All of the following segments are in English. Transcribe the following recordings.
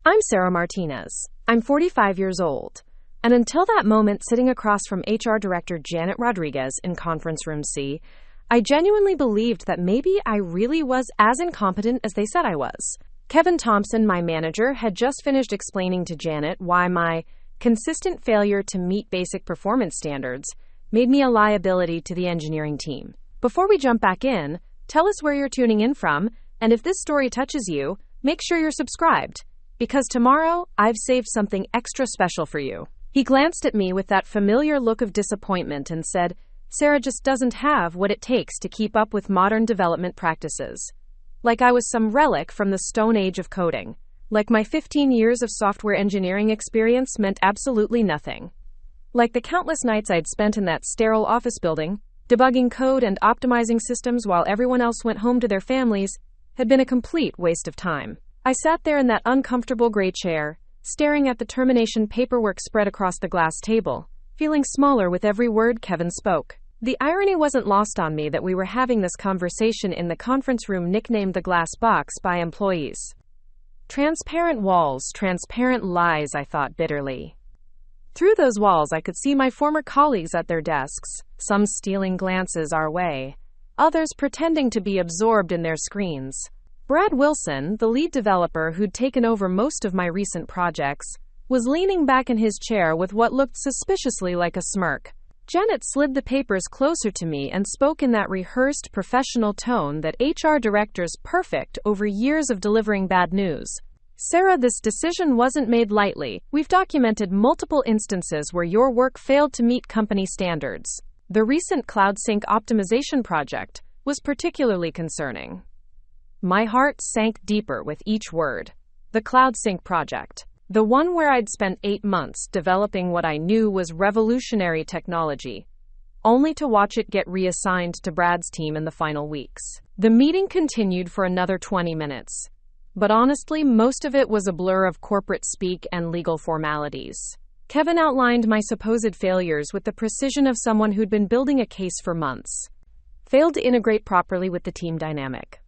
I'm Sarah Martinez. I'm 45 years old. And until that moment sitting across from HR Director Janet Rodriguez in Conference Room C, I genuinely believed that maybe I really was as incompetent as they said I was. Kevin Thompson, my manager, had just finished explaining to Janet why my consistent failure to meet basic performance standards made me a liability to the engineering team. Before we jump back in, tell us where you're tuning in from, and if this story touches you, make sure you're subscribed. Because tomorrow, I've saved something extra special for you. He glanced at me with that familiar look of disappointment and said, Sarah just doesn't have what it takes to keep up with modern development practices. Like I was some relic from the Stone Age of coding. Like my 15 years of software engineering experience meant absolutely nothing. Like the countless nights I'd spent in that sterile office building, debugging code and optimizing systems while everyone else went home to their families, had been a complete waste of time. I sat there in that uncomfortable gray chair, staring at the termination paperwork spread across the glass table, feeling smaller with every word Kevin spoke. The irony wasn't lost on me that we were having this conversation in the conference room nicknamed the Glass Box by employees. Transparent walls, transparent lies, I thought bitterly. Through those walls, I could see my former colleagues at their desks, some stealing glances our way, others pretending to be absorbed in their screens. Brad Wilson, the lead developer who'd taken over most of my recent projects, was leaning back in his chair with what looked suspiciously like a smirk. Janet slid the papers closer to me and spoke in that rehearsed professional tone that HR directors perfect over years of delivering bad news. Sarah, this decision wasn't made lightly. We've documented multiple instances where your work failed to meet company standards. The recent Cloud Sync optimization project was particularly concerning. My heart sank deeper with each word. The Cloud Sync project. The one where I'd spent 8 months developing what I knew was revolutionary technology, only to watch it get reassigned to Brad's team in the final weeks. The meeting continued for another 20 minutes. But honestly, most of it was a blur of corporate speak and legal formalities. Kevin outlined my supposed failures with the precision of someone who'd been building a case for months. Failed to integrate properly with the team dynamic.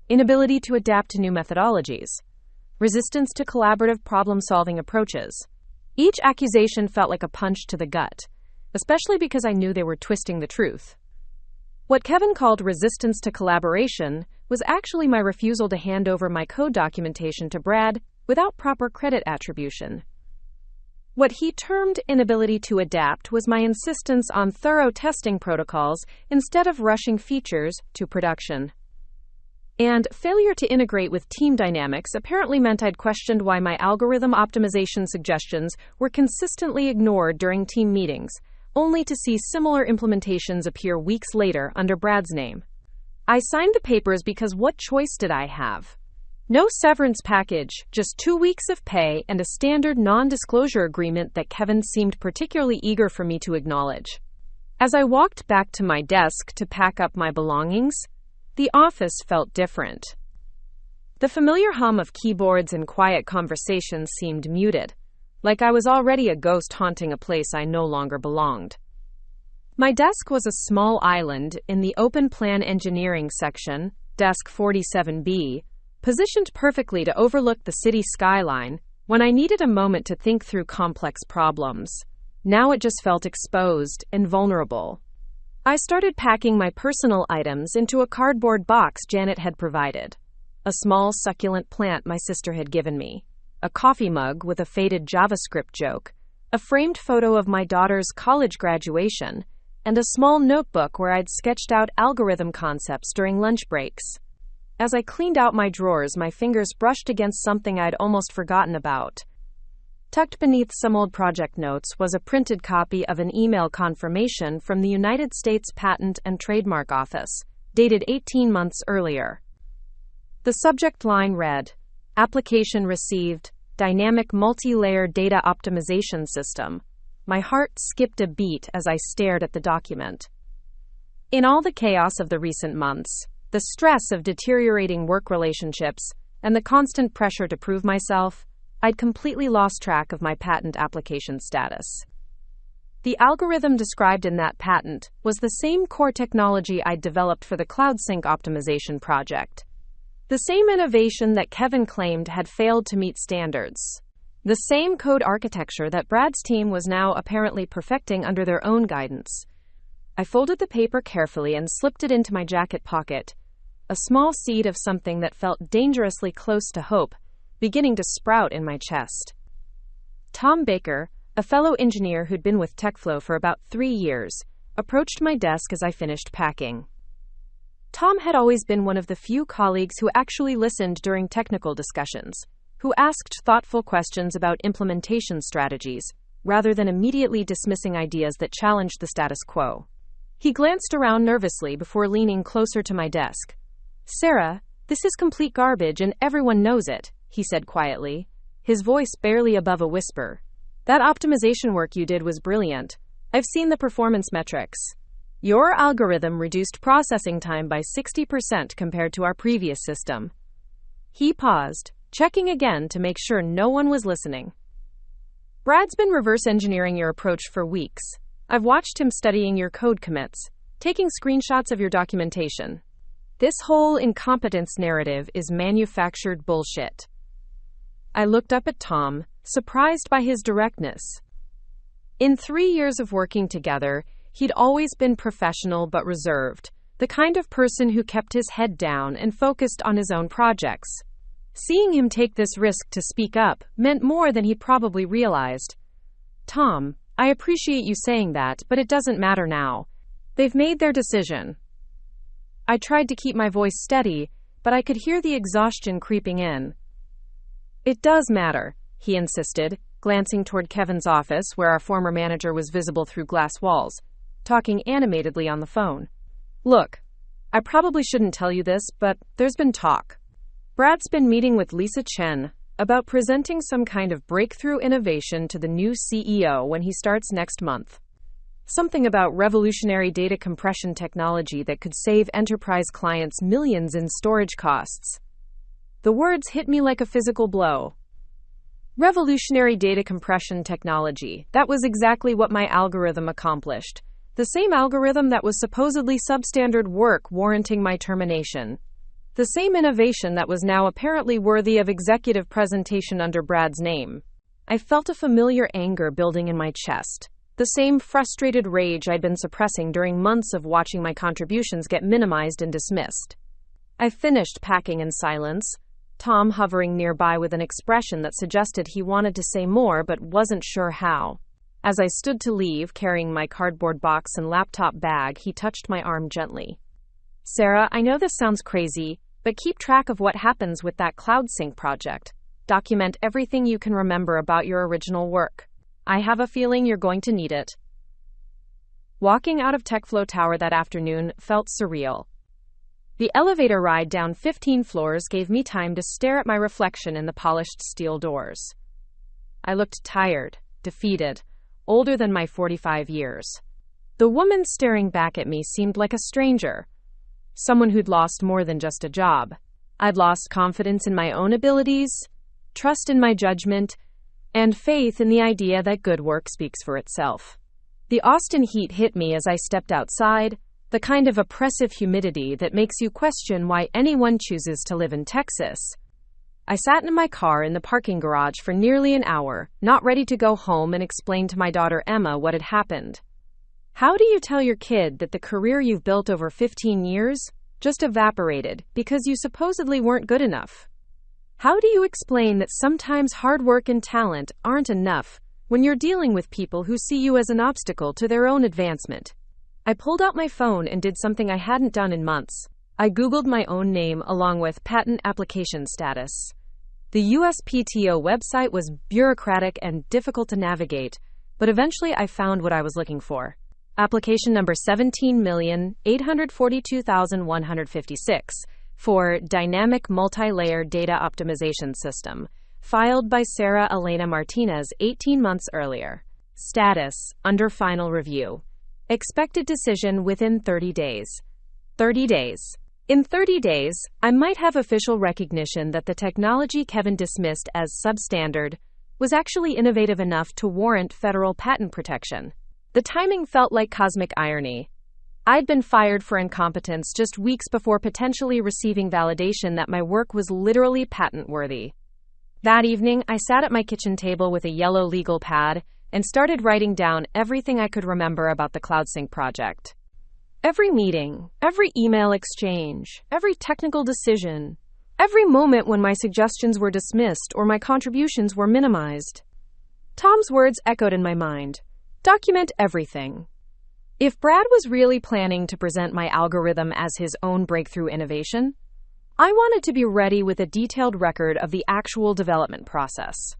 Inability to adapt to new methodologies. Resistance to collaborative problem-solving approaches. Each accusation felt like a punch to the gut, especially because I knew they were twisting the truth. What Kevin called resistance to collaboration was actually my refusal to hand over my code documentation to Brad without proper credit attribution. What he termed inability to adapt was my insistence on thorough testing protocols instead of rushing features to production. And failure to integrate with team dynamics apparently meant I'd questioned why my algorithm optimization suggestions were consistently ignored during team meetings, only to see similar implementations appear weeks later under Brad's name. I signed the papers because what choice did I have? No severance package, just 2 weeks of pay and a standard non-disclosure agreement that Kevin seemed particularly eager for me to acknowledge. As I walked back to my desk to pack up my belongings, the office felt different. The familiar hum of keyboards and quiet conversations seemed muted, like I was already a ghost haunting a place I no longer belonged. My desk was a small island in the open plan engineering section, desk 47B, positioned perfectly to overlook the city skyline when I needed a moment to think through complex problems. Now it just felt exposed and vulnerable. I started packing my personal items into a cardboard box Janet had provided. A small succulent plant my sister had given me, a coffee mug with a faded JavaScript joke, a framed photo of my daughter's college graduation, and a small notebook where I'd sketched out algorithm concepts during lunch breaks. As I cleaned out my drawers, my fingers brushed against something I'd almost forgotten about. Tucked beneath some old project notes was a printed copy of an email confirmation from the United States Patent and Trademark Office, dated 18 months earlier. The subject line read, "Application received, Dynamic Multi-Layer Data Optimization System." My heart skipped a beat as I stared at the document. In all the chaos of the recent months, the stress of deteriorating work relationships, and the constant pressure to prove myself, I'd completely lost track of my patent application status. The algorithm described in that patent was the same core technology I'd developed for the Cloud Sync optimization project. The same innovation that Kevin claimed had failed to meet standards. The same code architecture that Brad's team was now apparently perfecting under their own guidance. I folded the paper carefully and slipped it into my jacket pocket. A small seed of something that felt dangerously close to hope, beginning to sprout in my chest. Tom Baker, a fellow engineer who'd been with TechFlow for about 3 years, approached my desk as I finished packing. Tom had always been one of the few colleagues who actually listened during technical discussions, who asked thoughtful questions about implementation strategies, rather than immediately dismissing ideas that challenged the status quo. He glanced around nervously before leaning closer to my desk. "Sarah, this is complete garbage and everyone knows it," he said quietly, his voice barely above a whisper. "That optimization work you did was brilliant. I've seen the performance metrics. Your algorithm reduced processing time by 60% compared to our previous system." He paused, checking again to make sure no one was listening. "Brad's been reverse engineering your approach for weeks. I've watched him studying your code commits, taking screenshots of your documentation. This whole incompetence narrative is manufactured bullshit." I looked up at Tom, surprised by his directness. In 3 years of working together, he'd always been professional but reserved, the kind of person who kept his head down and focused on his own projects. Seeing him take this risk to speak up meant more than he probably realized. "Tom, I appreciate you saying that, but it doesn't matter now. They've made their decision." I tried to keep my voice steady, but I could hear the exhaustion creeping in. "It does matter," he insisted, glancing toward Kevin's office where our former manager was visible through glass walls, talking animatedly on the phone. "Look, I probably shouldn't tell you this, but there's been talk. Brad's been meeting with Lisa Chen about presenting some kind of breakthrough innovation to the new CEO when he starts next month. Something about revolutionary data compression technology that could save enterprise clients millions in storage costs." The words hit me like a physical blow. Revolutionary data compression technology, that was exactly what my algorithm accomplished. The same algorithm that was supposedly substandard work warranting my termination. The same innovation that was now apparently worthy of executive presentation under Brad's name. I felt a familiar anger building in my chest. The same frustrated rage I'd been suppressing during months of watching my contributions get minimized and dismissed. I finished packing in silence, Tom hovering nearby with an expression that suggested he wanted to say more but wasn't sure how. As I stood to leave, carrying my cardboard box and laptop bag, he touched my arm gently. "Sarah, I know this sounds crazy, but keep track of what happens with that cloud sync project. Document everything you can remember about your original work. I have a feeling you're going to need it." Walking out of TechFlow Tower that afternoon felt surreal. The elevator ride down 15 floors gave me time to stare at my reflection in the polished steel doors. I looked tired, defeated, older than my 45 years. The woman staring back at me seemed like a stranger. Someone who'd lost more than just a job. I'd lost confidence in my own abilities, trust in my judgment, and faith in the idea that good work speaks for itself. The Austin heat hit me as I stepped outside, the kind of oppressive humidity that makes you question why anyone chooses to live in Texas. I sat in my car in the parking garage for nearly an hour, not ready to go home and explain to my daughter Emma what had happened. How do you tell your kid that the career you've built over 15 years just evaporated because you supposedly weren't good enough? How do you explain that sometimes hard work and talent aren't enough when you're dealing with people who see you as an obstacle to their own advancement? I pulled out my phone and did something I hadn't done in months. I Googled my own name along with patent application status. The USPTO website was bureaucratic and difficult to navigate, but eventually I found what I was looking for. Application number 17,842,156 for Dynamic Multi-Layer Data Optimization System, filed by Sarah Elena Martinez 18 months earlier. Status, under final review. Expected decision within 30 days. 30 days. In 30 days, I might have official recognition that the technology Kevin dismissed as substandard was actually innovative enough to warrant federal patent protection. The timing felt like cosmic irony. I'd been fired for incompetence just weeks before potentially receiving validation that my work was literally patent-worthy. That evening, I sat at my kitchen table with a yellow legal pad and started writing down everything I could remember about the CloudSync project. Every meeting, every email exchange, every technical decision, every moment when my suggestions were dismissed or my contributions were minimized. Tom's words echoed in my mind. Document everything. If Brad was really planning to present my algorithm as his own breakthrough innovation, I wanted to be ready with a detailed record of the actual development process.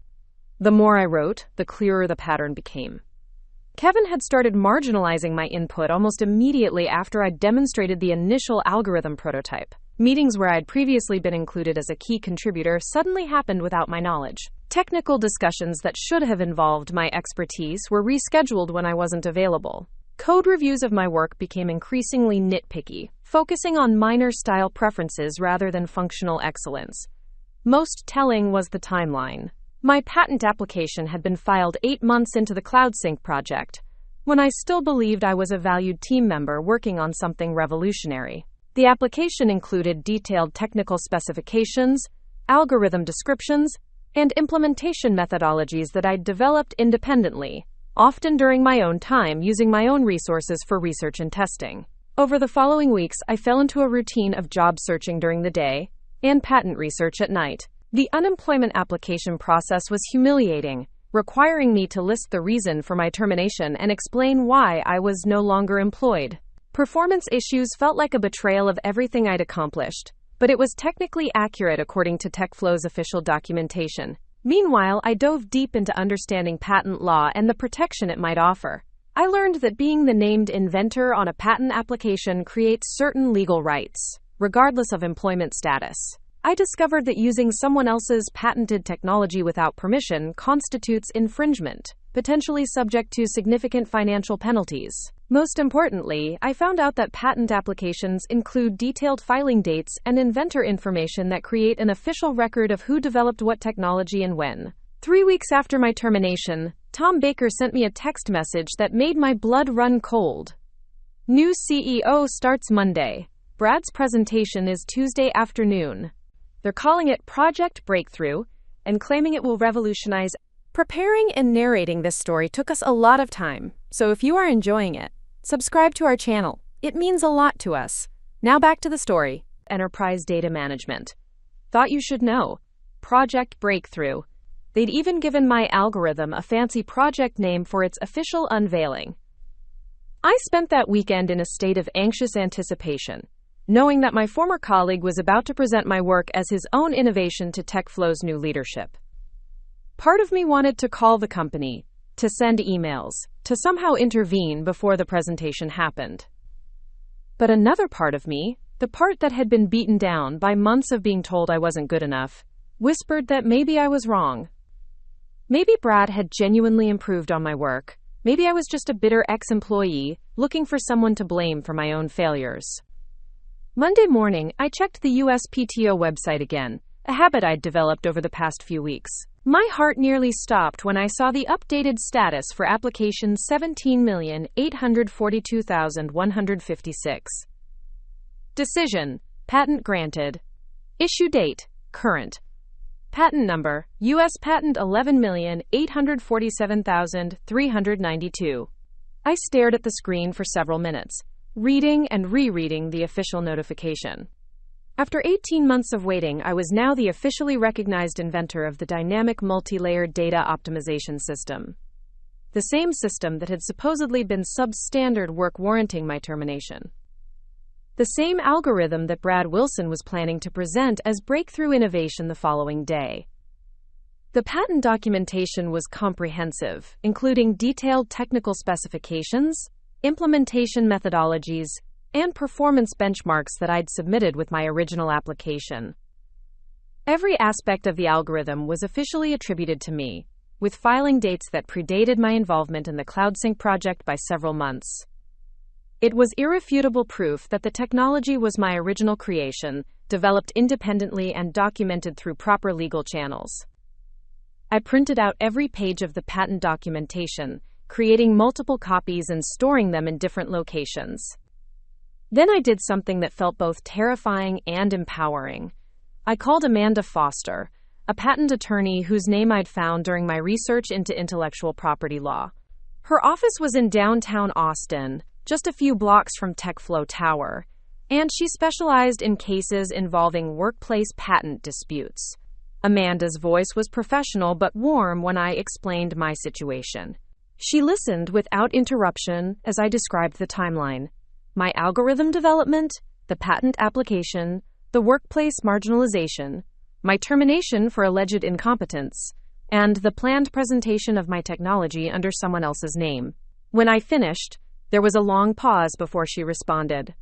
The more I wrote, the clearer the pattern became. Kevin had started marginalizing my input almost immediately after I'd demonstrated the initial algorithm prototype. Meetings where I'd previously been included as a key contributor suddenly happened without my knowledge. Technical discussions that should have involved my expertise were rescheduled when I wasn't available. Code reviews of my work became increasingly nitpicky, focusing on minor style preferences rather than functional excellence. Most telling was the timeline. My patent application had been filed 8 months into the CloudSync project, when I still believed I was a valued team member working on something revolutionary. The application included detailed technical specifications, algorithm descriptions, and implementation methodologies that I'd developed independently, often during my own time using my own resources for research and testing. Over the following weeks, I fell into a routine of job searching during the day and patent research at night. The unemployment application process was humiliating, requiring me to list the reason for my termination and explain why I was no longer employed. Performance issues felt like a betrayal of everything I'd accomplished, but it was technically accurate according to TechFlow's official documentation. Meanwhile, I dove deep into understanding patent law and the protection it might offer. I learned that being the named inventor on a patent application creates certain legal rights, regardless of employment status. I discovered that using someone else's patented technology without permission constitutes infringement, potentially subject to significant financial penalties. Most importantly, I found out that patent applications include detailed filing dates and inventor information that create an official record of who developed what technology and when. 3 weeks after my termination, Tom Baker sent me a text message that made my blood run cold. New CEO starts Monday. Brad's presentation is Tuesday afternoon. They're calling it Project Breakthrough and claiming it will revolutionize. Preparing and narrating this story took us a lot of time, so if you are enjoying it, subscribe to our channel. It means a lot to us. Now back to the story. Enterprise data management. Thought you should know. Project Breakthrough. They'd even given my algorithm a fancy project name for its official unveiling. I spent that weekend in a state of anxious anticipation, knowing that my former colleague was about to present my work as his own innovation to TechFlow's new leadership. Part of me wanted to call the company, to send emails, to somehow intervene before the presentation happened. But another part of me, the part that had been beaten down by months of being told I wasn't good enough, whispered that maybe I was wrong. Maybe Brad had genuinely improved on my work. Maybe I was just a bitter ex-employee looking for someone to blame for my own failures. Monday morning, I checked the USPTO website again, a habit I'd developed over the past few weeks. My heart nearly stopped when I saw the updated status for application 17,842,156. Decision: patent granted. Issue date: current. Patent number: US patent 11,847,392. I stared at the screen for several minutes, reading and rereading the official notification. After 18 months of waiting, I was now the officially recognized inventor of the dynamic multi-layered data optimization system. The same system that had supposedly been substandard work warranting my termination. The same algorithm that Brad Wilson was planning to present as breakthrough innovation the following day. The patent documentation was comprehensive, including detailed technical specifications, implementation methodologies, and performance benchmarks that I'd submitted with my original application. Every aspect of the algorithm was officially attributed to me, with filing dates that predated my involvement in the CloudSync project by several months. It was irrefutable proof that the technology was my original creation, developed independently and documented through proper legal channels. I printed out every page of the patent documentation, creating multiple copies and storing them in different locations. Then I did something that felt both terrifying and empowering. I called Amanda Foster, a patent attorney whose name I'd found during my research into intellectual property law. Her office was in downtown Austin, just a few blocks from TechFlow Tower, and she specialized in cases involving workplace patent disputes. Amanda's voice was professional but warm when I explained my situation. She listened without interruption as I described the timeline: my algorithm development, the patent application, the workplace marginalization, my termination for alleged incompetence, and the planned presentation of my technology under someone else's name. When I finished, there was a long pause before she responded.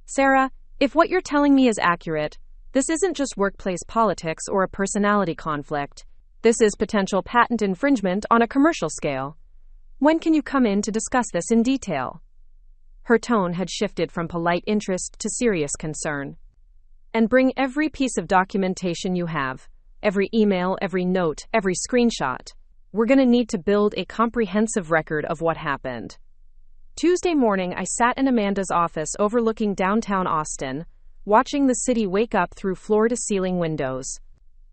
Sarah, if what you're telling me is accurate, this isn't just workplace politics or a personality conflict. This is potential patent infringement on a commercial scale. When can you come in to discuss this in detail? Her tone had shifted from polite interest to serious concern. And bring every piece of documentation you have. Every email, every note, every screenshot. We're going to need to build a comprehensive record of what happened. Tuesday morning, I sat in Amanda's office overlooking downtown Austin, watching the city wake up through floor-to-ceiling windows.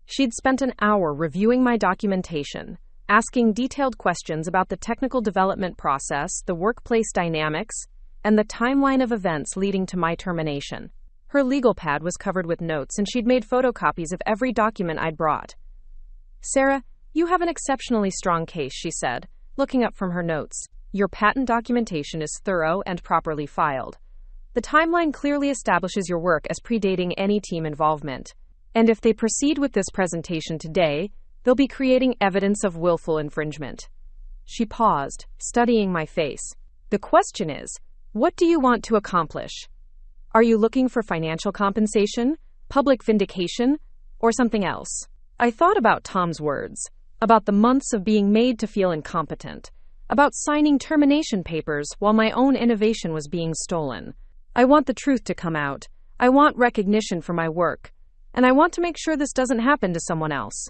She'd spent an hour reviewing my documentation, asking detailed questions about the technical development process, the workplace dynamics, and the timeline of events leading to my termination. Her legal pad was covered with notes, and she'd made photocopies of every document I'd brought. Sarah, you have an exceptionally strong case, she said, looking up from her notes. Your patent documentation is thorough and properly filed. The timeline clearly establishes your work as predating any team involvement. And if they proceed with this presentation today, they'll be creating evidence of willful infringement. She paused, studying my face. The question is, what do you want to accomplish? Are you looking for financial compensation, public vindication, or something else? I thought about Tom's words, about the months of being made to feel incompetent, about signing termination papers while my own innovation was being stolen. I want the truth to come out. I want recognition for my work. And I want to make sure this doesn't happen to someone else.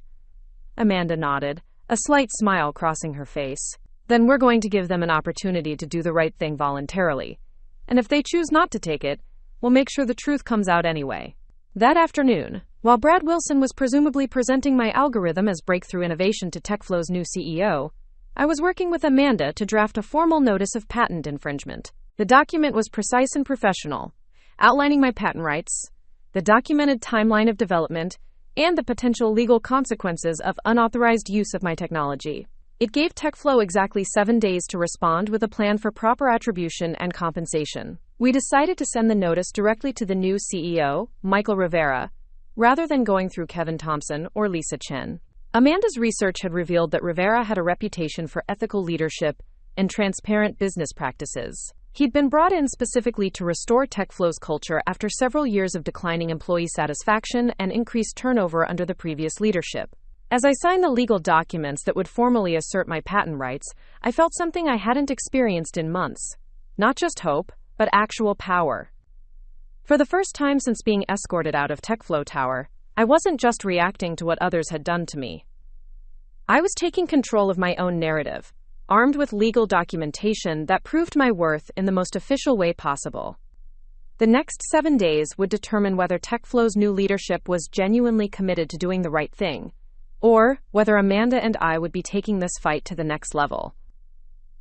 Amanda nodded, a slight smile crossing her face. Then we're going to give them an opportunity to do the right thing voluntarily. And if they choose not to take it, we'll make sure the truth comes out anyway. That afternoon, while Brad Wilson was presumably presenting my algorithm as breakthrough innovation to TechFlow's new CEO, I was working with Amanda to draft a formal notice of patent infringement. The document was precise and professional, outlining my patent rights, the documented timeline of development, and the potential legal consequences of unauthorized use of my technology. It gave TechFlow exactly 7 days to respond with a plan for proper attribution and compensation. We decided to send the notice directly to the new CEO, Michael Rivera, rather than going through Kevin Thompson or Lisa Chen. Amanda's research had revealed that Rivera had a reputation for ethical leadership and transparent business practices. He'd been brought in specifically to restore TechFlow's culture after several years of declining employee satisfaction and increased turnover under the previous leadership. As I signed the legal documents that would formally assert my patent rights, I felt something I hadn't experienced in months. Not just hope, but actual power. For the first time since being escorted out of TechFlow Tower, I wasn't just reacting to what others had done to me. I was taking control of my own narrative, armed with legal documentation that proved my worth in the most official way possible. The next 7 days would determine whether TechFlow's new leadership was genuinely committed to doing the right thing, or whether Amanda and I would be taking this fight to the next level.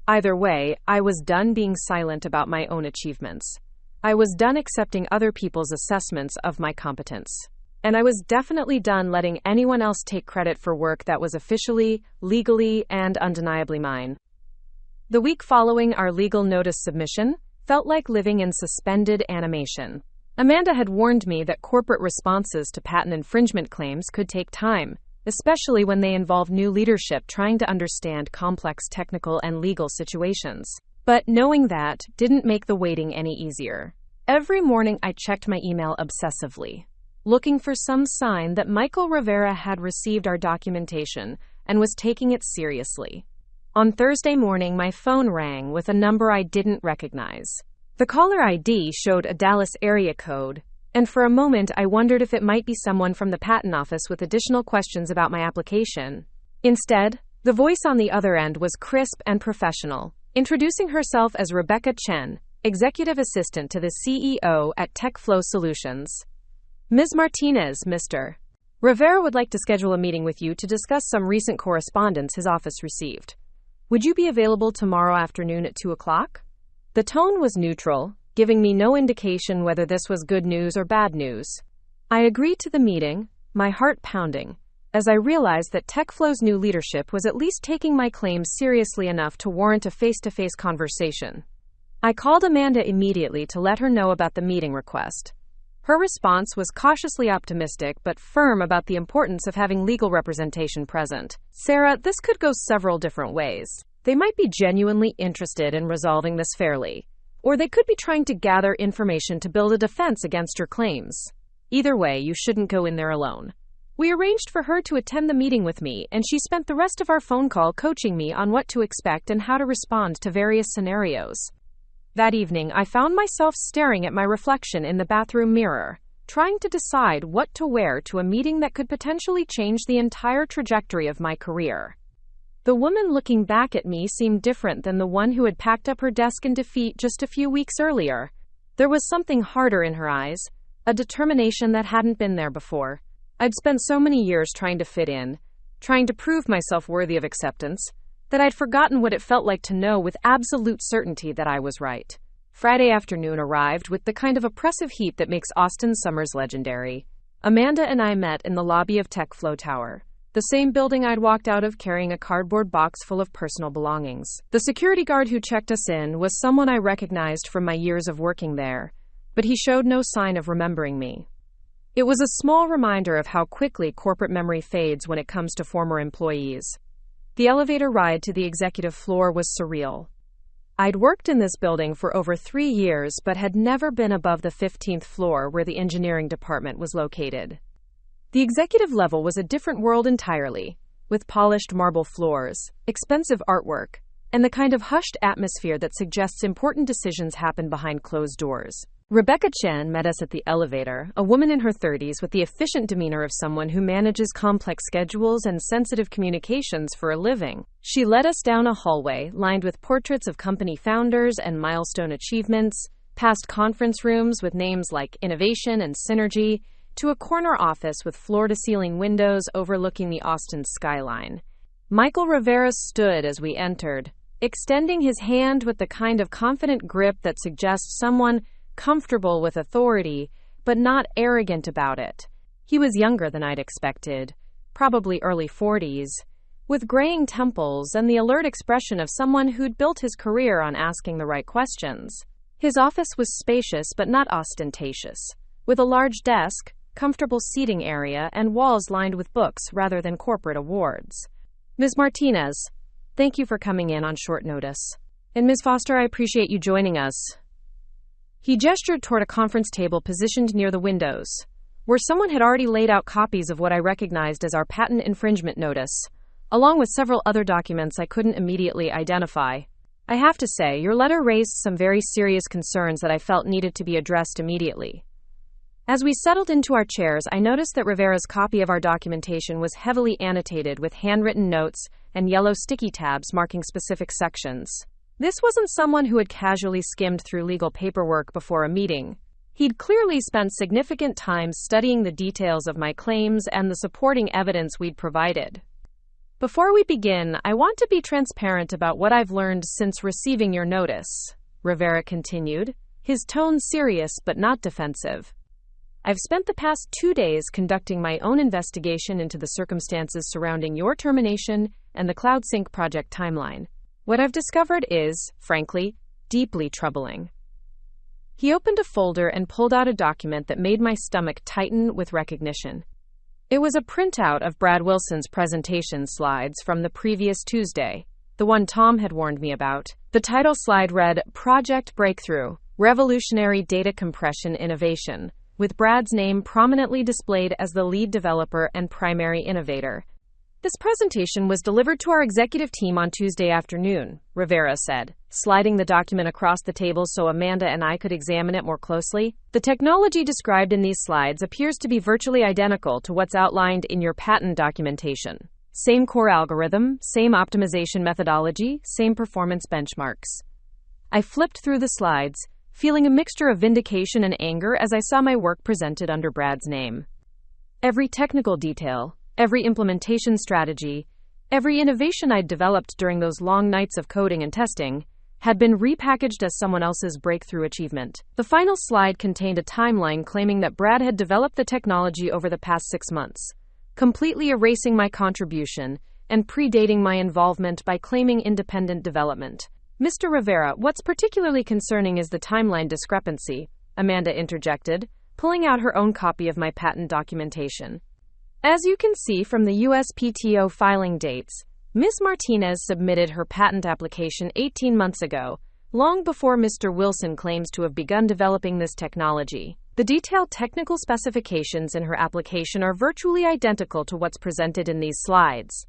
Either way, I was done being silent about my own achievements. I was done accepting other people's assessments of my competence. And I was definitely done letting anyone else take credit for work that was officially, legally, and undeniably mine. The week following our legal notice submission felt like living in suspended animation. Amanda had warned me that corporate responses to patent infringement claims could take time, especially when they involve new leadership trying to understand complex technical and legal situations. But knowing that didn't make the waiting any easier. Every morning I checked my email obsessively, looking for some sign that Michael Rivera had received our documentation and was taking it seriously. On Thursday morning, my phone rang with a number I didn't recognize. The caller ID showed a Dallas area code, and for a moment I wondered if it might be someone from the patent office with additional questions about my application. Instead, the voice on the other end was crisp and professional, introducing herself as Rebecca Chen, Executive Assistant to the CEO at TechFlow Solutions. Ms. Martinez, Mr. Rivera would like to schedule a meeting with you to discuss some recent correspondence his office received. Would you be available tomorrow afternoon at 2 o'clock? The tone was neutral, giving me no indication whether this was good news or bad news. I agreed to the meeting, my heart pounding, as I realized that TechFlow's new leadership was at least taking my claims seriously enough to warrant a face-to-face conversation. I called Amanda immediately to let her know about the meeting request. Her response was cautiously optimistic but firm about the importance of having legal representation present. Sarah, this could go several different ways. They might be genuinely interested in resolving this fairly, or they could be trying to gather information to build a defense against your claims. Either way, you shouldn't go in there alone. We arranged for her to attend the meeting with me, and she spent the rest of our phone call coaching me on what to expect and how to respond to various scenarios. That evening, I found myself staring at my reflection in the bathroom mirror, trying to decide what to wear to a meeting that could potentially change the entire trajectory of my career. The woman looking back at me seemed different than the one who had packed up her desk in defeat just a few weeks earlier. There was something harder in her eyes, a determination that hadn't been there before. I'd spent so many years trying to fit in, trying to prove myself worthy of acceptance, that I'd forgotten what it felt like to know with absolute certainty that I was right. Friday afternoon arrived with the kind of oppressive heat that makes Austin summers legendary. Amanda and I met in the lobby of TechFlow Tower, the same building I'd walked out of carrying a cardboard box full of personal belongings. The security guard who checked us in was someone I recognized from my years of working there, but he showed no sign of remembering me. It was a small reminder of how quickly corporate memory fades when it comes to former employees. The elevator ride to the executive floor was surreal. I'd worked in this building for over 3 years but had never been above the 15th floor where the engineering department was located. The executive level was a different world entirely, with polished marble floors, expensive artwork, and the kind of hushed atmosphere that suggests important decisions happen behind closed doors. Rebecca Chen met us at the elevator, a woman in her 30s with the efficient demeanor of someone who manages complex schedules and sensitive communications for a living. She led us down a hallway lined with portraits of company founders and milestone achievements, past conference rooms with names like Innovation and Synergy, to a corner office with floor-to-ceiling windows overlooking the Austin skyline. Michael Rivera stood as we entered, extending his hand with the kind of confident grip that suggests someone comfortable with authority, but not arrogant about it. He was younger than I'd expected, probably early 40s, with graying temples and the alert expression of someone who'd built his career on asking the right questions. His office was spacious but not ostentatious, with a large desk, comfortable seating area, and walls lined with books rather than corporate awards. Ms. Martinez, thank you for coming in on short notice. And Ms. Foster, I appreciate you joining us. He gestured toward a conference table positioned near the windows, where someone had already laid out copies of what I recognized as our patent infringement notice, along with several other documents I couldn't immediately identify. I have to say, your letter raised some very serious concerns that I felt needed to be addressed immediately. As we settled into our chairs, I noticed that Rivera's copy of our documentation was heavily annotated with handwritten notes and yellow sticky tabs marking specific sections. This wasn't someone who had casually skimmed through legal paperwork before a meeting. He'd clearly spent significant time studying the details of my claims and the supporting evidence we'd provided. Before we begin, I want to be transparent about what I've learned since receiving your notice, Rivera continued, his tone serious but not defensive. I've spent the past 2 days conducting my own investigation into the circumstances surrounding your termination and the CloudSync project timeline. What I've discovered is, frankly, deeply troubling. He opened a folder and pulled out a document that made my stomach tighten with recognition. It was a printout of Brad Wilson's presentation slides from the previous Tuesday, the one Tom had warned me about. The title slide read, Project Breakthrough, Revolutionary Data Compression Innovation, with Brad's name prominently displayed as the lead developer and primary innovator. This presentation was delivered to our executive team on Tuesday afternoon, Rivera said, sliding the document across the table so Amanda and I could examine it more closely. The technology described in these slides appears to be virtually identical to what's outlined in your patent documentation. Same core algorithm, same optimization methodology, same performance benchmarks. I flipped through the slides, feeling a mixture of vindication and anger as I saw my work presented under Brad's name. Every technical detail, every implementation strategy, every innovation I'd developed during those long nights of coding and testing had been repackaged as someone else's breakthrough achievement. The final slide contained a timeline claiming that Brad had developed the technology over the past 6 months, completely erasing my contribution and predating my involvement by claiming independent development. Mr. Rivera, what's particularly concerning is the timeline discrepancy, Amanda interjected, pulling out her own copy of my patent documentation. As you can see from the USPTO filing dates, Ms. Martinez submitted her patent application 18 months ago, long before Mr. Wilson claims to have begun developing this technology. The detailed technical specifications in her application are virtually identical to what's presented in these slides.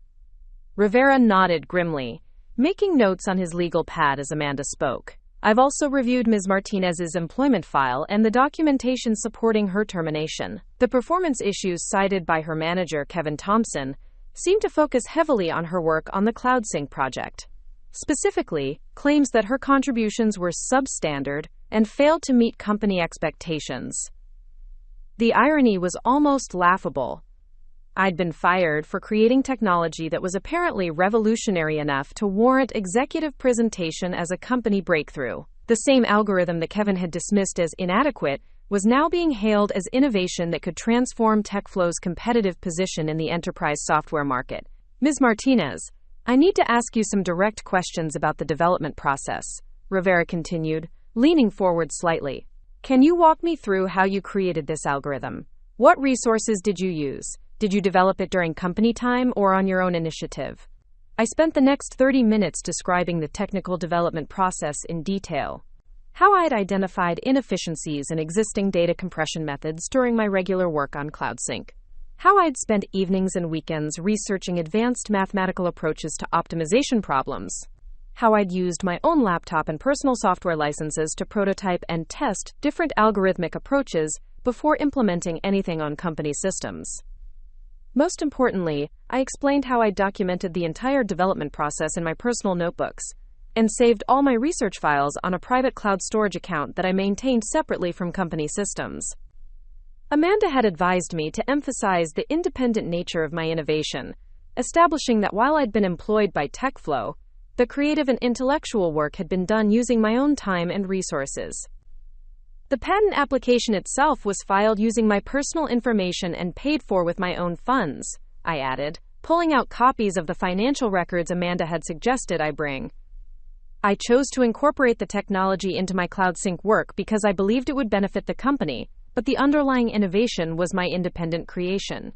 Rivera nodded grimly, making notes on his legal pad as Amanda spoke. I've also reviewed Ms. Martinez's employment file and the documentation supporting her termination. The performance issues cited by her manager, Kevin Thompson, seem to focus heavily on her work on the CloudSync project. Specifically, claims that her contributions were substandard and failed to meet company expectations. The irony was almost laughable. I'd been fired for creating technology that was apparently revolutionary enough to warrant executive presentation as a company breakthrough. The same algorithm that Kevin had dismissed as inadequate was now being hailed as innovation that could transform TechFlow's competitive position in the enterprise software market. Ms. Martinez, I need to ask you some direct questions about the development process, Rivera continued, leaning forward slightly. Can you walk me through how you created this algorithm? What resources did you use? Did you develop it during company time or on your own initiative? I spent the next 30 minutes describing the technical development process in detail. How I had identified inefficiencies in existing data compression methods during my regular work on CloudSync. How I'd spent evenings and weekends researching advanced mathematical approaches to optimization problems. How I'd used my own laptop and personal software licenses to prototype and test different algorithmic approaches before implementing anything on company systems. Most importantly, I explained how I documented the entire development process in my personal notebooks and saved all my research files on a private cloud storage account that I maintained separately from company systems. Amanda had advised me to emphasize the independent nature of my innovation, establishing that while I'd been employed by TechFlow, the creative and intellectual work had been done using my own time and resources. The patent application itself was filed using my personal information and paid for with my own funds, I added, pulling out copies of the financial records Amanda had suggested I bring. I chose to incorporate the technology into my CloudSync work because I believed it would benefit the company, but the underlying innovation was my independent creation.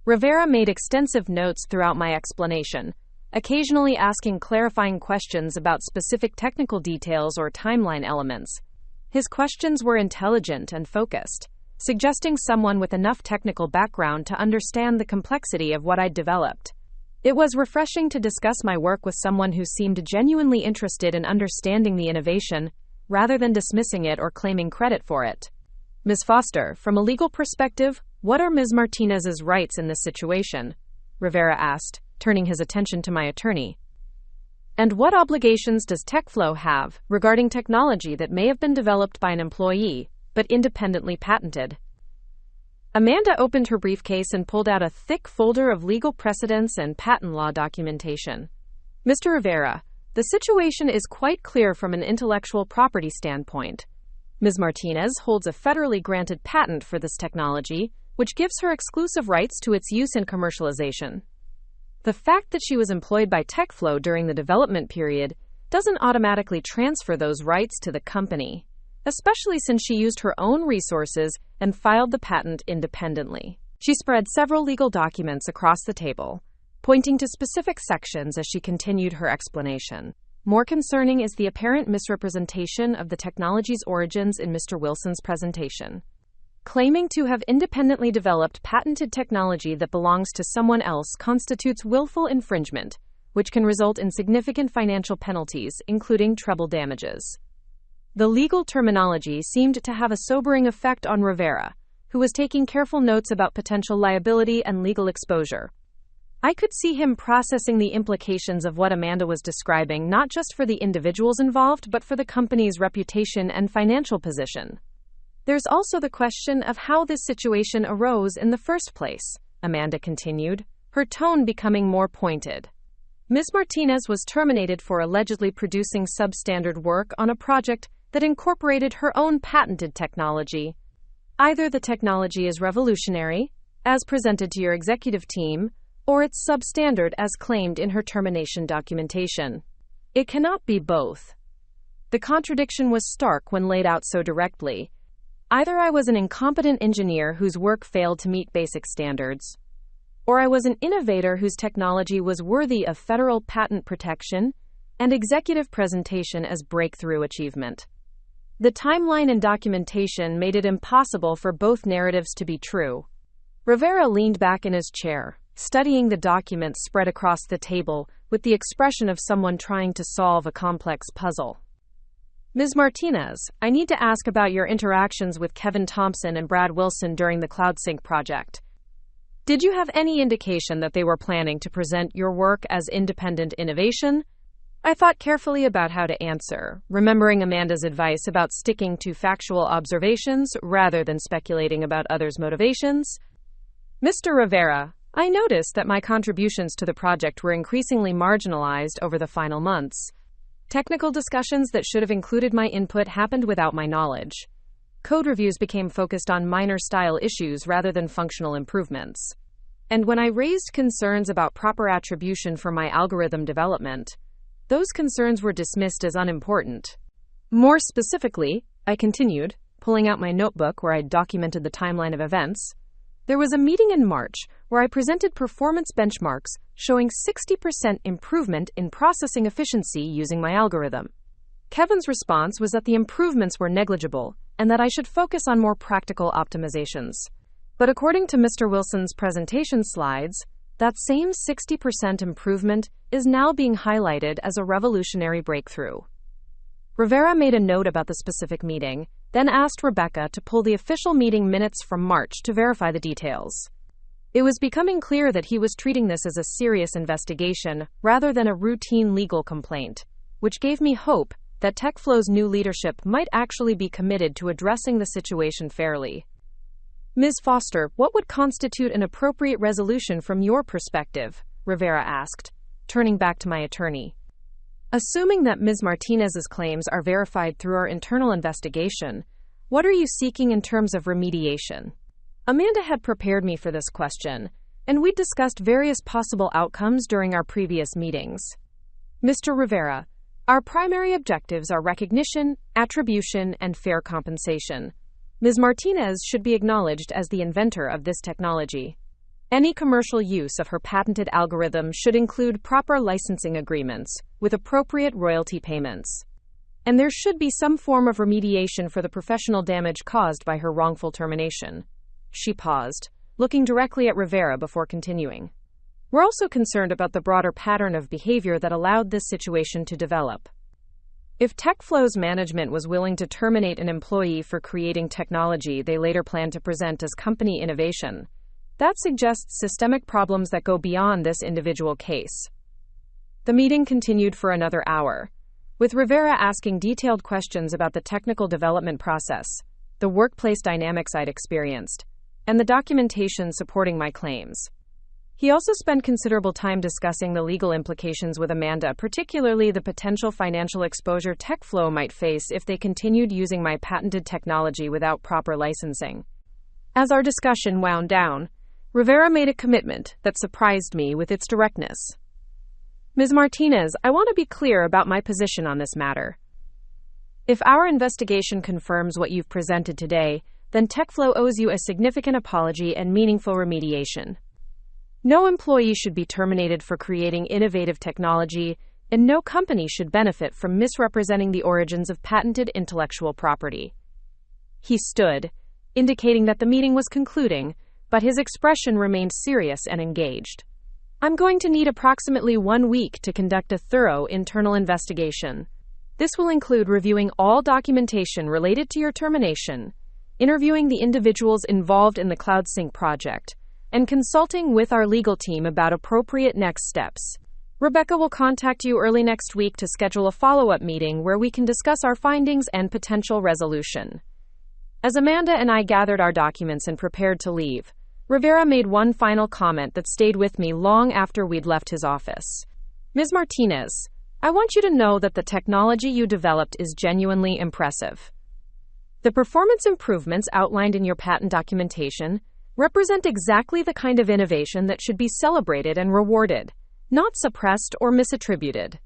Rivera made extensive notes throughout my explanation, occasionally asking clarifying questions about specific technical details or timeline elements. His questions were intelligent and focused, suggesting someone with enough technical background to understand the complexity of what I'd developed. It was refreshing to discuss my work with someone who seemed genuinely interested in understanding the innovation, rather than dismissing it or claiming credit for it. Ms. Foster, from a legal perspective, what are Ms. Martinez's rights in this situation? Rivera asked, turning his attention to my attorney. And what obligations does TechFlow have regarding technology that may have been developed by an employee, but independently patented? Amanda opened her briefcase and pulled out a thick folder of legal precedents and patent law documentation. Mr. Rivera, the situation is quite clear from an intellectual property standpoint. Ms. Martinez holds a federally granted patent for this technology, which gives her exclusive rights to its use and commercialization. The fact that she was employed by TechFlow during the development period doesn't automatically transfer those rights to the company, especially since she used her own resources and filed the patent independently. She spread several legal documents across the table, pointing to specific sections as she continued her explanation. More concerning is the apparent misrepresentation of the technology's origins in Mr. Wilson's presentation. Claiming to have independently developed patented technology that belongs to someone else constitutes willful infringement, which can result in significant financial penalties, including treble damages. The legal terminology seemed to have a sobering effect on Rivera, who was taking careful notes about potential liability and legal exposure. I could see him processing the implications of what Amanda was describing, not just for the individuals involved, but for the company's reputation and financial position. There's also the question of how this situation arose in the first place, Amanda continued, her tone becoming more pointed. Ms. Martinez was terminated for allegedly producing substandard work on a project that incorporated her own patented technology. Either the technology is revolutionary, as presented to your executive team, or it's substandard as claimed in her termination documentation. It cannot be both. The contradiction was stark when laid out so directly. Either I was an incompetent engineer whose work failed to meet basic standards, or I was an innovator whose technology was worthy of federal patent protection and executive presentation as breakthrough achievement. The timeline and documentation made it impossible for both narratives to be true. Rivera leaned back in his chair, studying the documents spread across the table with the expression of someone trying to solve a complex puzzle. Ms. Martinez, I need to ask about your interactions with Kevin Thompson and Brad Wilson during the CloudSync project. Did you have any indication that they were planning to present your work as independent innovation? I thought carefully about how to answer, remembering Amanda's advice about sticking to factual observations rather than speculating about others' motivations. Mr. Rivera, I noticed that my contributions to the project were increasingly marginalized over the final months. Technical discussions that should have included my input happened without my knowledge. Code reviews became focused on minor style issues rather than functional improvements. And when I raised concerns about proper attribution for my algorithm development, those concerns were dismissed as unimportant. More specifically, I continued, pulling out my notebook where I'd documented the timeline of events. There was a meeting in March where I presented performance benchmarks showing 60% improvement in processing efficiency using my algorithm. Kevin's response was that the improvements were negligible and that I should focus on more practical optimizations. But according to Mr. Wilson's presentation slides, that same 60% improvement is now being highlighted as a revolutionary breakthrough. Rivera made a note about the specific meeting, then asked Rebecca to pull the official meeting minutes from March to verify the details. It was becoming clear that he was treating this as a serious investigation rather than a routine legal complaint, which gave me hope that TechFlow's new leadership might actually be committed to addressing the situation fairly. Ms. Foster, what would constitute an appropriate resolution from your perspective? Rivera asked, turning back to my attorney. Assuming that Ms. Martinez's claims are verified through our internal investigation, what are you seeking in terms of remediation? Amanda had prepared me for this question, and we'd discussed various possible outcomes during our previous meetings. Mr. Rivera, our primary objectives are recognition, attribution, and fair compensation. Ms. Martinez should be acknowledged as the inventor of this technology. Any commercial use of her patented algorithm should include proper licensing agreements with appropriate royalty payments. And there should be some form of remediation for the professional damage caused by her wrongful termination. She paused, looking directly at Rivera before continuing. We're also concerned about the broader pattern of behavior that allowed this situation to develop. If TechFlow's management was willing to terminate an employee for creating technology they later planned to present as company innovation, that suggests systemic problems that go beyond this individual case. The meeting continued for another hour, with Rivera asking detailed questions about the technical development process, the workplace dynamics I'd experienced, and the documentation supporting my claims. He also spent considerable time discussing the legal implications with Amanda, particularly the potential financial exposure TechFlow might face if they continued using my patented technology without proper licensing. As our discussion wound down, Rivera made a commitment that surprised me with its directness. Ms. Martinez, I want to be clear about my position on this matter. If our investigation confirms what you've presented today, then TechFlow owes you a significant apology and meaningful remediation. No employee should be terminated for creating innovative technology, and no company should benefit from misrepresenting the origins of patented intellectual property. He stood, indicating that the meeting was concluding, but his expression remained serious and engaged. I'm going to need approximately 1 week to conduct a thorough internal investigation. This will include reviewing all documentation related to your termination, interviewing the individuals involved in the CloudSync project, and consulting with our legal team about appropriate next steps. Rebecca will contact you early next week to schedule a follow-up meeting where we can discuss our findings and potential resolution. As Amanda and I gathered our documents and prepared to leave, Rivera made one final comment that stayed with me long after we'd left his office. Ms. Martinez, I want you to know that the technology you developed is genuinely impressive. The performance improvements outlined in your patent documentation represent exactly the kind of innovation that should be celebrated and rewarded, not suppressed or misattributed.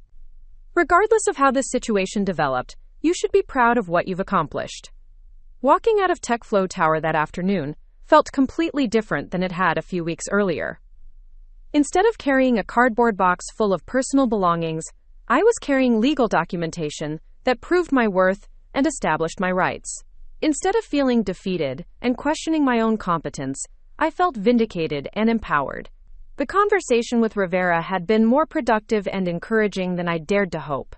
Regardless of how this situation developed, you should be proud of what you've accomplished. Walking out of TechFlow Tower that afternoon felt completely different than it had a few weeks earlier. Instead of carrying a cardboard box full of personal belongings, I was carrying legal documentation that proved my worth and established my rights. Instead of feeling defeated and questioning my own competence, I felt vindicated and empowered. The conversation with Rivera had been more productive and encouraging than I dared to hope.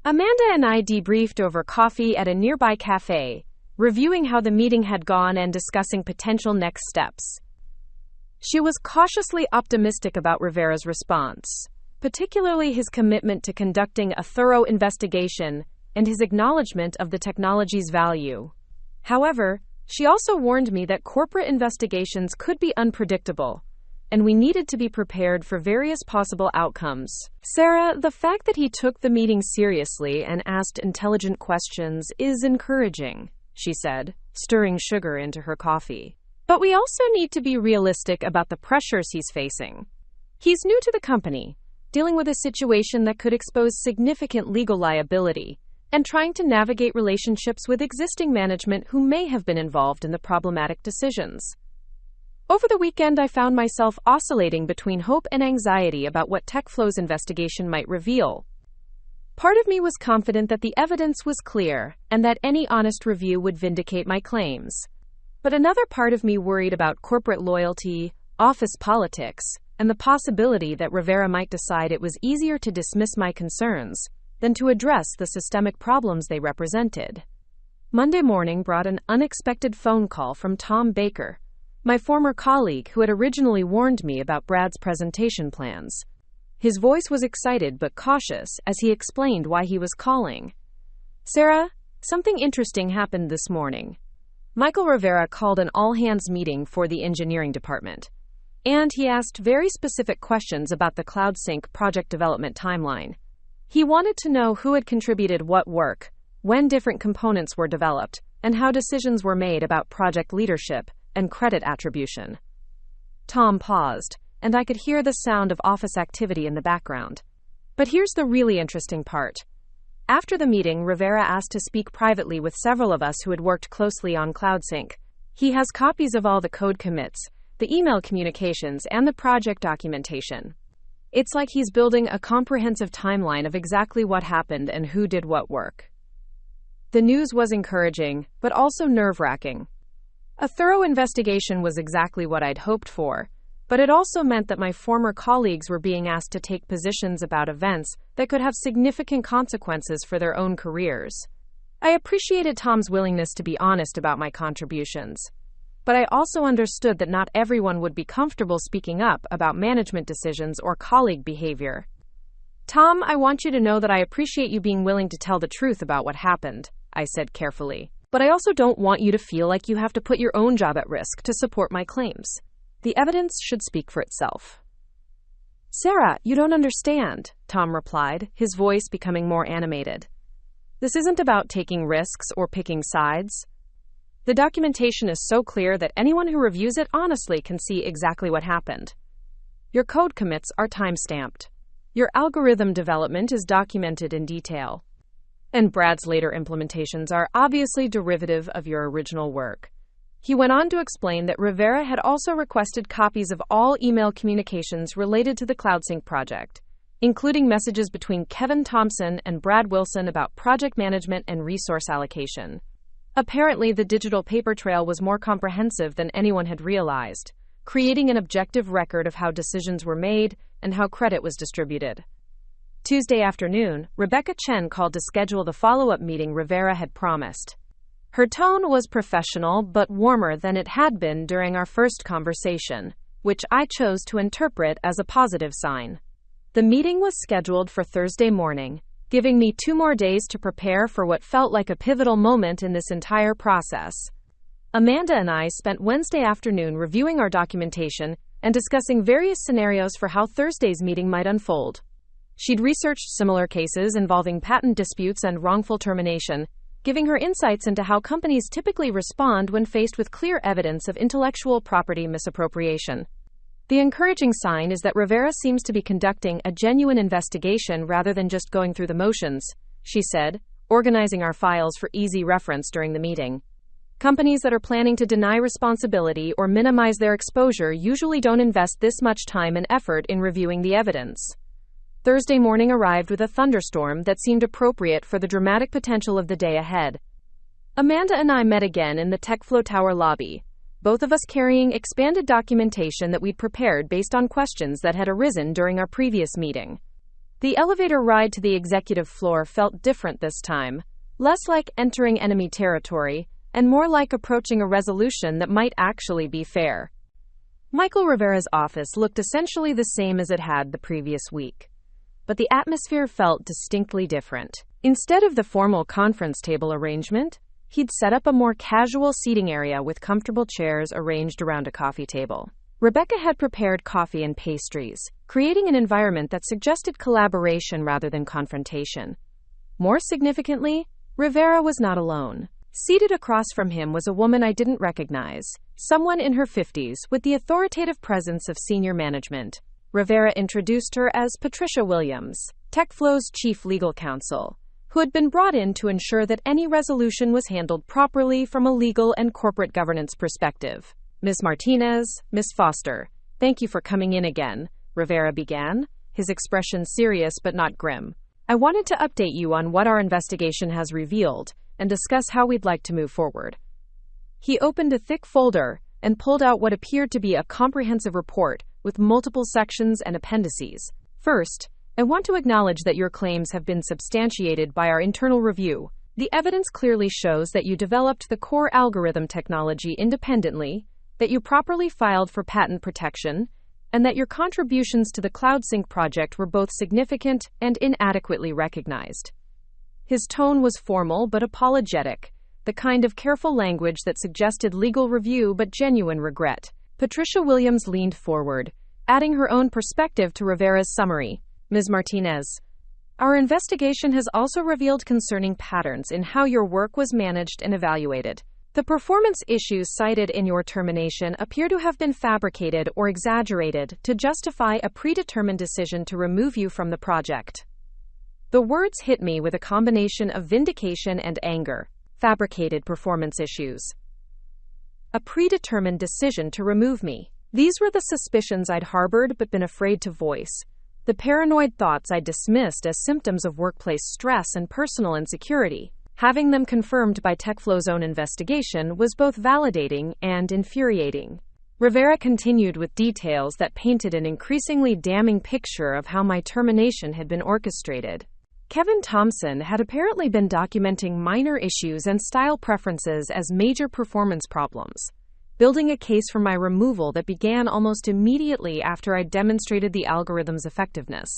Amanda and I debriefed over coffee at a nearby cafe, reviewing how the meeting had gone and discussing potential next steps. She was cautiously optimistic about Rivera's response, particularly his commitment to conducting a thorough investigation and his acknowledgement of the technology's value. However, she also warned me that corporate investigations could be unpredictable, and we needed to be prepared for various possible outcomes. Sarah, the fact that he took the meeting seriously and asked intelligent questions is encouraging, she said, stirring sugar into her coffee. But we also need to be realistic about the pressures he's facing. He's new to the company, dealing with a situation that could expose significant legal liability, and trying to navigate relationships with existing management who may have been involved in the problematic decisions. Over the weekend, I found myself oscillating between hope and anxiety about what TechFlow's investigation might reveal. Part of me was confident that the evidence was clear and that any honest review would vindicate my claims. But another part of me worried about corporate loyalty, office politics, and the possibility that Rivera might decide it was easier to dismiss my concerns than to address the systemic problems they represented. Monday morning brought an unexpected phone call from Tom Baker, my former colleague who had originally warned me about Brad's presentation plans. His voice was excited but cautious as he explained why he was calling. Sarah, something interesting happened this morning. Michael Rivera called an all-hands meeting for the engineering department, and he asked very specific questions about the CloudSync project development timeline. He wanted to know who had contributed what work, when different components were developed, and how decisions were made about project leadership and credit attribution. Tom paused, and I could hear the sound of office activity in the background. But here's the really interesting part. After the meeting, Rivera asked to speak privately with several of us who had worked closely on CloudSync. He has copies of all the code commits, the email communications, and the project documentation. It's like he's building a comprehensive timeline of exactly what happened and who did what work. The news was encouraging, but also nerve-wracking. A thorough investigation was exactly what I'd hoped for, but it also meant that my former colleagues were being asked to take positions about events that could have significant consequences for their own careers. I appreciated Tom's willingness to be honest about my contributions, but I also understood that not everyone would be comfortable speaking up about management decisions or colleague behavior. Tom, I want you to know that I appreciate you being willing to tell the truth about what happened, I said carefully. But I also don't want you to feel like you have to put your own job at risk to support my claims. The evidence should speak for itself. Sarah, you don't understand, Tom replied, his voice becoming more animated. This isn't about taking risks or picking sides. The documentation is so clear that anyone who reviews it honestly can see exactly what happened. Your code commits are time-stamped. Your algorithm development is documented in detail. And Brad's later implementations are obviously derivative of your original work. He went on to explain that Rivera had also requested copies of all email communications related to the CloudSync project, including messages between Kevin Thompson and Brad Wilson about project management and resource allocation. Apparently, the digital paper trail was more comprehensive than anyone had realized, creating an objective record of how decisions were made and how credit was distributed. Tuesday afternoon, Rebecca Chen called to schedule the follow-up meeting Rivera had promised. Her tone was professional but warmer than it had been during our first conversation, which I chose to interpret as a positive sign. The meeting was scheduled for Thursday morning, giving me 2 more days to prepare for what felt like a pivotal moment in this entire process. Amanda and I spent Wednesday afternoon reviewing our documentation and discussing various scenarios for how Thursday's meeting might unfold. She'd researched similar cases involving patent disputes and wrongful termination, giving her insights into how companies typically respond when faced with clear evidence of intellectual property misappropriation. The encouraging sign is that Rivera seems to be conducting a genuine investigation rather than just going through the motions, she said, organizing our files for easy reference during the meeting. Companies that are planning to deny responsibility or minimize their exposure usually don't invest this much time and effort in reviewing the evidence. Thursday morning arrived with a thunderstorm that seemed appropriate for the dramatic potential of the day ahead. Amanda and I met again in the TechFlow Tower lobby, both of us carrying expanded documentation that we'd prepared based on questions that had arisen during our previous meeting. The elevator ride to the executive floor felt different this time, less like entering enemy territory, and more like approaching a resolution that might actually be fair. Michael Rivera's office looked essentially the same as it had the previous week, but the atmosphere felt distinctly different. Instead of the formal conference table arrangement, he'd set up a more casual seating area with comfortable chairs arranged around a coffee table. Rebecca had prepared coffee and pastries, creating an environment that suggested collaboration rather than confrontation. More significantly, Rivera was not alone. Seated across from him was a woman I didn't recognize, someone in her 50s with the authoritative presence of senior management. Rivera introduced her as Patricia Williams, TechFlow's chief legal counsel, who had been brought in to ensure that any resolution was handled properly from a legal and corporate governance perspective. Ms. Martinez, Ms. Foster, thank you for coming in again, Rivera began, his expression serious but not grim. I wanted to update you on what our investigation has revealed and discuss how we'd like to move forward. He opened a thick folder and pulled out what appeared to be a comprehensive report with multiple sections and appendices. First, I want to acknowledge that your claims have been substantiated by our internal review. The evidence clearly shows that you developed the core algorithm technology independently, that you properly filed for patent protection, and that your contributions to the CloudSync project were both significant and inadequately recognized. His tone was formal but apologetic, the kind of careful language that suggested legal review but genuine regret. Patricia Williams leaned forward, adding her own perspective to Rivera's summary. Ms. Martinez, our investigation has also revealed concerning patterns in how your work was managed and evaluated. The performance issues cited in your termination appear to have been fabricated or exaggerated to justify a predetermined decision to remove you from the project. The words hit me with a combination of vindication and anger. Fabricated performance issues. A predetermined decision to remove me. These were the suspicions I'd harbored but been afraid to voice. The paranoid thoughts I dismissed as symptoms of workplace stress and personal insecurity. Having them confirmed by TechFlow's own investigation was both validating and infuriating. Rivera continued with details that painted an increasingly damning picture of how my termination had been orchestrated. Kevin Thompson had apparently been documenting minor issues and style preferences as major performance problems, building a case for my removal that began almost immediately after I demonstrated the algorithm's effectiveness.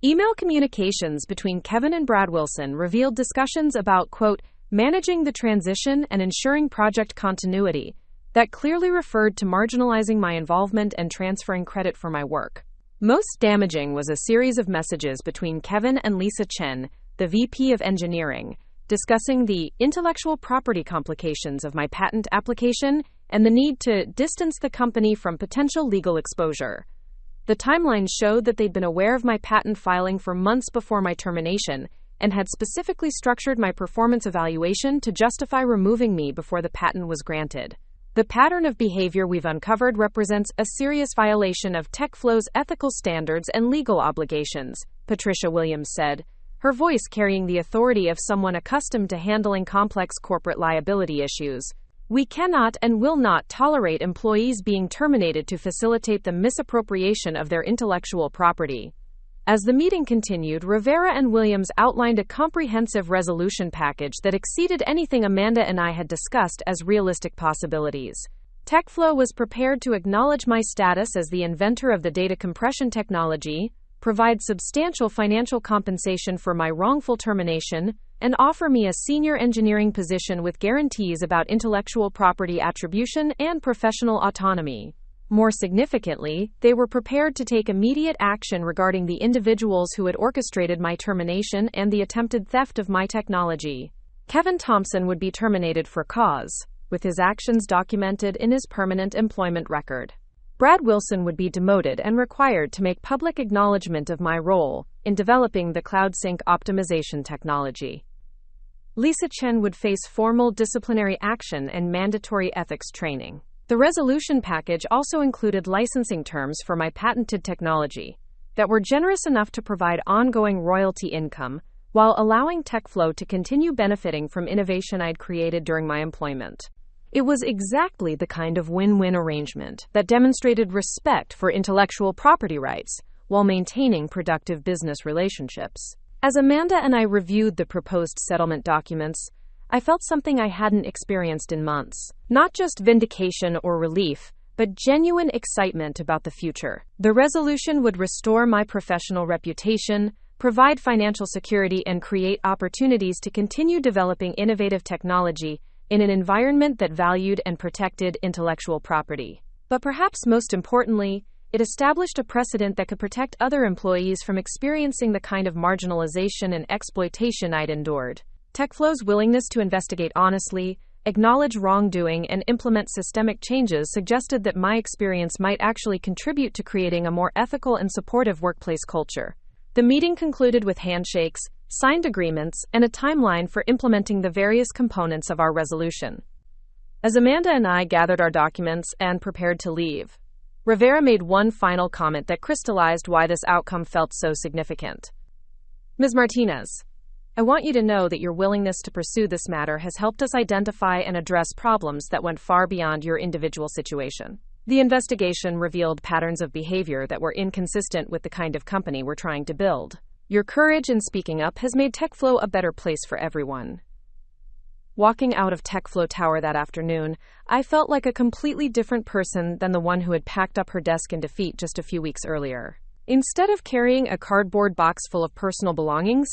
Email communications between Kevin and Brad Wilson revealed discussions about, quote, managing the transition and ensuring project continuity that clearly referred to marginalizing my involvement and transferring credit for my work. Most damaging was a series of messages between Kevin and Lisa Chen, the VP of Engineering, discussing the intellectual property complications of my patent application and the need to distance the company from potential legal exposure. The timeline showed that they'd been aware of my patent filing for months before my termination and had specifically structured my performance evaluation to justify removing me before the patent was granted. The pattern of behavior we've uncovered represents a serious violation of TechFlow's ethical standards and legal obligations, Patricia Williams said, her voice carrying the authority of someone accustomed to handling complex corporate liability issues. We cannot and will not tolerate employees being terminated to facilitate the misappropriation of their intellectual property. As the meeting continued, Rivera and Williams outlined a comprehensive resolution package that exceeded anything Amanda and I had discussed as realistic possibilities. TechFlow was prepared to acknowledge my status as the inventor of the data compression technology, provide substantial financial compensation for my wrongful termination, and offer me a senior engineering position with guarantees about intellectual property attribution and professional autonomy. More significantly, they were prepared to take immediate action regarding the individuals who had orchestrated my termination and the attempted theft of my technology. Kevin Thompson would be terminated for cause, with his actions documented in his permanent employment record. Brad Wilson would be demoted and required to make public acknowledgement of my role in developing the CloudSync optimization technology. Lisa Chen would face formal disciplinary action and mandatory ethics training. The resolution package also included licensing terms for my patented technology that were generous enough to provide ongoing royalty income while allowing TechFlow to continue benefiting from innovation I'd created during my employment. It was exactly the kind of win-win arrangement that demonstrated respect for intellectual property rights while maintaining productive business relationships. As Amanda and I reviewed the proposed settlement documents, I felt something I hadn't experienced in months. Not just vindication or relief, but genuine excitement about the future. The resolution would restore my professional reputation, provide financial security, and create opportunities to continue developing innovative technology in an environment that valued and protected intellectual property. But perhaps most importantly, it established a precedent that could protect other employees from experiencing the kind of marginalization and exploitation I'd endured. TechFlow's willingness to investigate honestly, acknowledge wrongdoing, and implement systemic changes suggested that my experience might actually contribute to creating a more ethical and supportive workplace culture. The meeting concluded with handshakes, signed agreements, and a timeline for implementing the various components of our resolution. As Amanda and I gathered our documents and prepared to leave, Rivera made one final comment that crystallized why this outcome felt so significant. "Ms. Martinez, I want you to know that your willingness to pursue this matter has helped us identify and address problems that went far beyond your individual situation. The investigation revealed patterns of behavior that were inconsistent with the kind of company we're trying to build. Your courage in speaking up has made TechFlow a better place for everyone." Walking out of TechFlow Tower that afternoon, I felt like a completely different person than the one who had packed up her desk in defeat just a few weeks earlier. Instead of carrying a cardboard box full of personal belongings,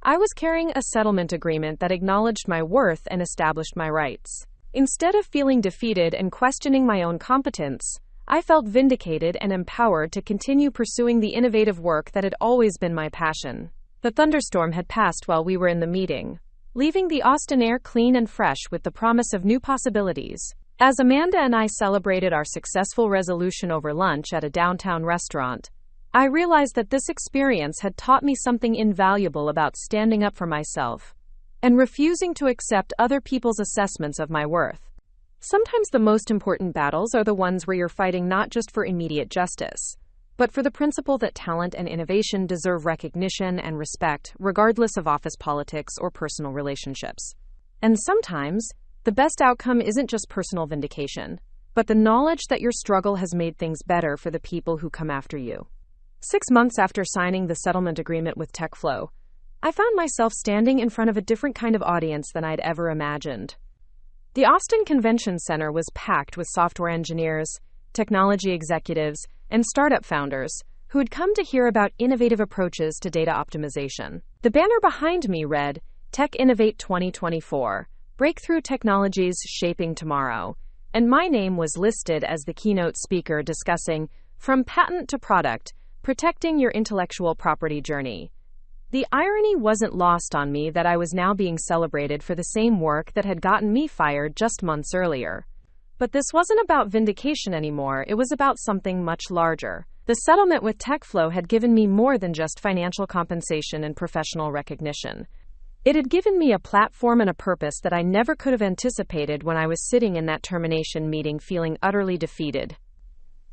I was carrying a settlement agreement that acknowledged my worth and established my rights. Instead of feeling defeated and questioning my own competence, I felt vindicated and empowered to continue pursuing the innovative work that had always been my passion. The thunderstorm had passed while we were in the meeting, leaving the Austin air clean and fresh with the promise of new possibilities. As Amanda and I celebrated our successful resolution over lunch at a downtown restaurant, I realized that this experience had taught me something invaluable about standing up for myself and refusing to accept other people's assessments of my worth. Sometimes the most important battles are the ones where you're fighting not just for immediate justice, but for the principle that talent and innovation deserve recognition and respect, regardless of office politics or personal relationships. And sometimes, the best outcome isn't just personal vindication, but the knowledge that your struggle has made things better for the people who come after you. 6 months after signing the settlement agreement with TechFlow, I found myself standing in front of a different kind of audience than I'd ever imagined. The Austin Convention Center was packed with software engineers, technology executives, and startup founders who had come to hear about innovative approaches to data optimization. The banner behind me read, "Tech Innovate 2024, Breakthrough Technologies Shaping Tomorrow," and my name was listed as the keynote speaker discussing From Patent to Product, Protecting Your Intellectual Property Journey. The irony wasn't lost on me that I was now being celebrated for the same work that had gotten me fired just months earlier. But this wasn't about vindication anymore, it was about something much larger. The settlement with TechFlow had given me more than just financial compensation and professional recognition. It had given me a platform and a purpose that I never could have anticipated when I was sitting in that termination meeting feeling utterly defeated.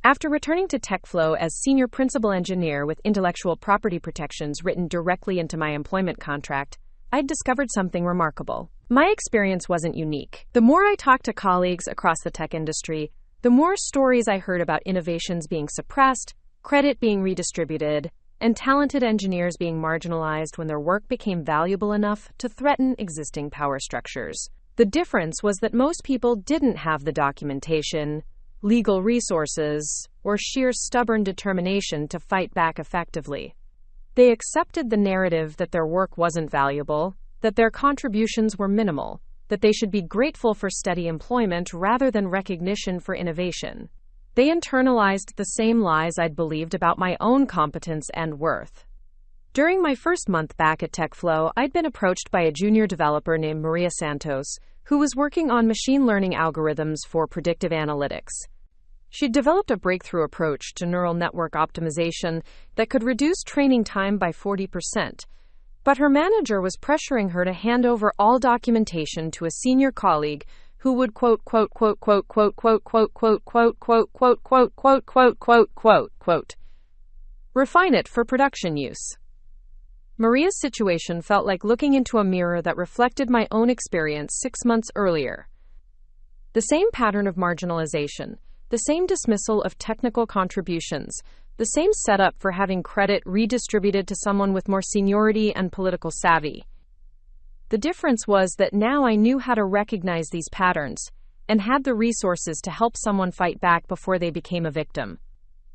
After returning to TechFlow as senior principal engineer with intellectual property protections written directly into my employment contract, I'd discovered something remarkable. My experience wasn't unique. The more I talked to colleagues across the tech industry, the more stories I heard about innovations being suppressed, credit being redistributed, and talented engineers being marginalized when their work became valuable enough to threaten existing power structures. The difference was that most people didn't have the documentation, legal resources, or sheer stubborn determination to fight back effectively. They accepted the narrative that their work wasn't valuable, that their contributions were minimal, that they should be grateful for steady employment rather than recognition for innovation. They internalized the same lies I'd believed about my own competence and worth. During my first month back at TechFlow, I'd been approached by a junior developer named Maria Santos, who was working on machine learning algorithms for predictive analytics. She'd developed a breakthrough approach to neural network optimization that could reduce training time by 40%. But her manager was pressuring her to hand over all documentation to a senior colleague who would refine it for production use. Maria's situation felt like looking into a mirror that reflected my own experience 6 months earlier. The same pattern of marginalization, the same dismissal of technical contributions, the same setup for having credit redistributed to someone with more seniority and political savvy. The difference was that now I knew how to recognize these patterns and had the resources to help someone fight back before they became a victim.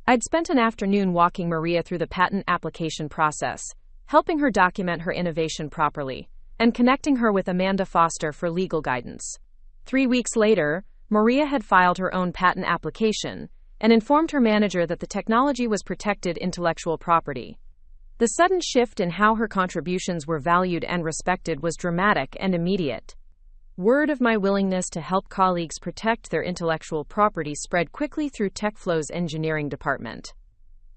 I'd spent an afternoon walking Maria through the patent application process, helping her document her innovation properly, and connecting her with Amanda Foster for legal guidance. 3 weeks later, Maria had filed her own patent application and informed her manager that the technology was protected intellectual property. The sudden shift in how her contributions were valued and respected was dramatic and immediate. Word of my willingness to help colleagues protect their intellectual property spread quickly through TechFlow's engineering department.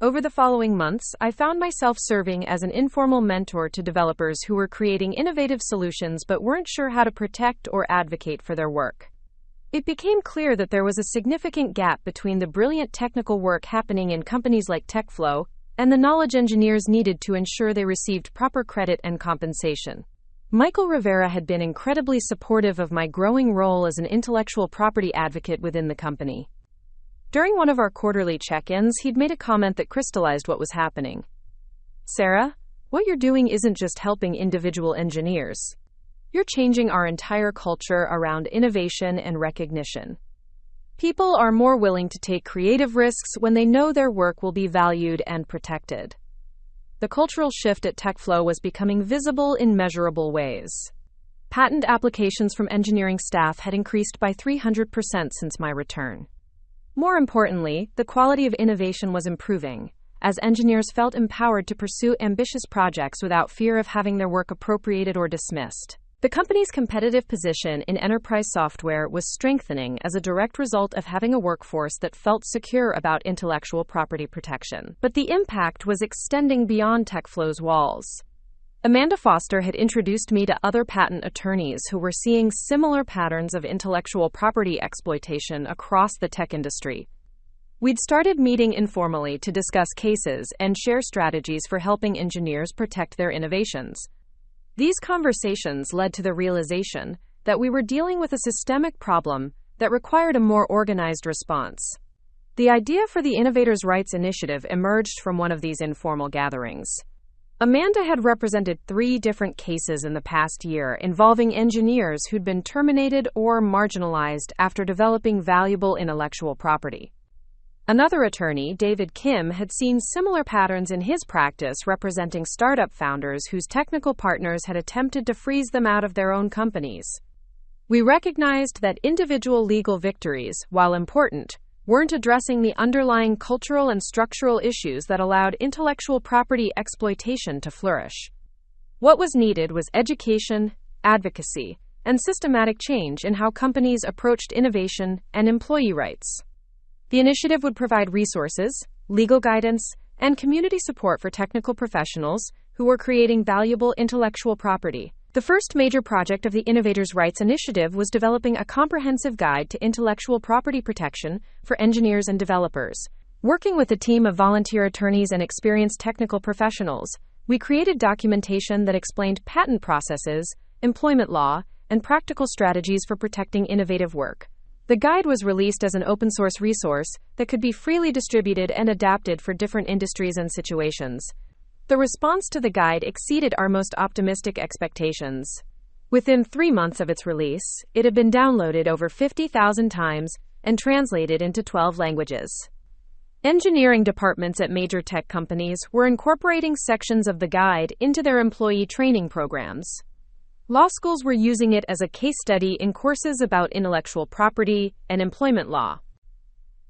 Over the following months, I found myself serving as an informal mentor to developers who were creating innovative solutions but weren't sure how to protect or advocate for their work. It became clear that there was a significant gap between the brilliant technical work happening in companies like TechFlow and the knowledge engineers needed to ensure they received proper credit and compensation. Michael Rivera had been incredibly supportive of my growing role as an intellectual property advocate within the company. During one of our quarterly check-ins, he'd made a comment that crystallized what was happening. "Sarah, what you're doing isn't just helping individual engineers. You're changing our entire culture around innovation and recognition. People are more willing to take creative risks when they know their work will be valued and protected." The cultural shift at TechFlow was becoming visible in measurable ways. Patent applications from engineering staff had increased by 300% since my return. More importantly, the quality of innovation was improving, as engineers felt empowered to pursue ambitious projects without fear of having their work appropriated or dismissed. The company's competitive position in enterprise software was strengthening as a direct result of having a workforce that felt secure about intellectual property protection. But the impact was extending beyond TechFlow's walls. Amanda Foster had introduced me to other patent attorneys who were seeing similar patterns of intellectual property exploitation across the tech industry. We'd started meeting informally to discuss cases and share strategies for helping engineers protect their innovations. These conversations led to the realization that we were dealing with a systemic problem that required a more organized response. The idea for the Innovators' Rights Initiative emerged from one of these informal gatherings. Amanda had represented 3 different cases in the past year involving engineers who'd been terminated or marginalized after developing valuable intellectual property. Another attorney, David Kim, had seen similar patterns in his practice representing startup founders whose technical partners had attempted to freeze them out of their own companies. We recognized that individual legal victories, while important, weren't addressing the underlying cultural and structural issues that allowed intellectual property exploitation to flourish. What was needed was education, advocacy, and systematic change in how companies approached innovation and employee rights. The initiative would provide resources, legal guidance, and community support for technical professionals who were creating valuable intellectual property. The first major project of the Innovators' Rights Initiative was developing a comprehensive guide to intellectual property protection for engineers and developers. Working with a team of volunteer attorneys and experienced technical professionals, we created documentation that explained patent processes, employment law, and practical strategies for protecting innovative work. The guide was released as an open-source resource that could be freely distributed and adapted for different industries and situations. The response to the guide exceeded our most optimistic expectations. Within 3 months of its release, it had been downloaded over 50,000 times and translated into 12 languages. Engineering departments at major tech companies were incorporating sections of the guide into their employee training programs. Law schools were using it as a case study in courses about intellectual property and employment law.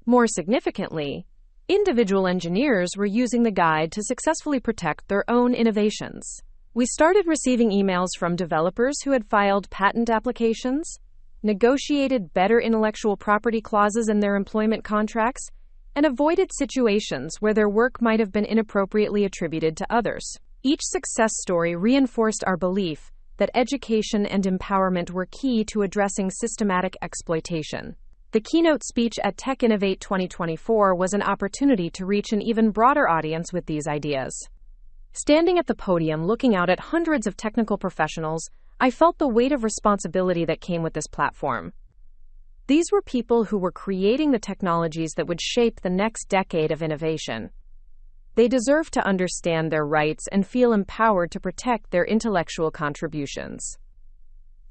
More significantly, individual engineers were using the guide to successfully protect their own innovations. We started receiving emails from developers who had filed patent applications, negotiated better intellectual property clauses in their employment contracts, and avoided situations where their work might have been inappropriately attributed to others. Each success story reinforced our belief that education and empowerment were key to addressing systematic exploitation. The keynote speech at Tech Innovate 2024 was an opportunity to reach an even broader audience with these ideas. Standing at the podium looking out at hundreds of technical professionals, I felt the weight of responsibility that came with this platform. These were people who were creating the technologies that would shape the next decade of innovation. They deserve to understand their rights and feel empowered to protect their intellectual contributions.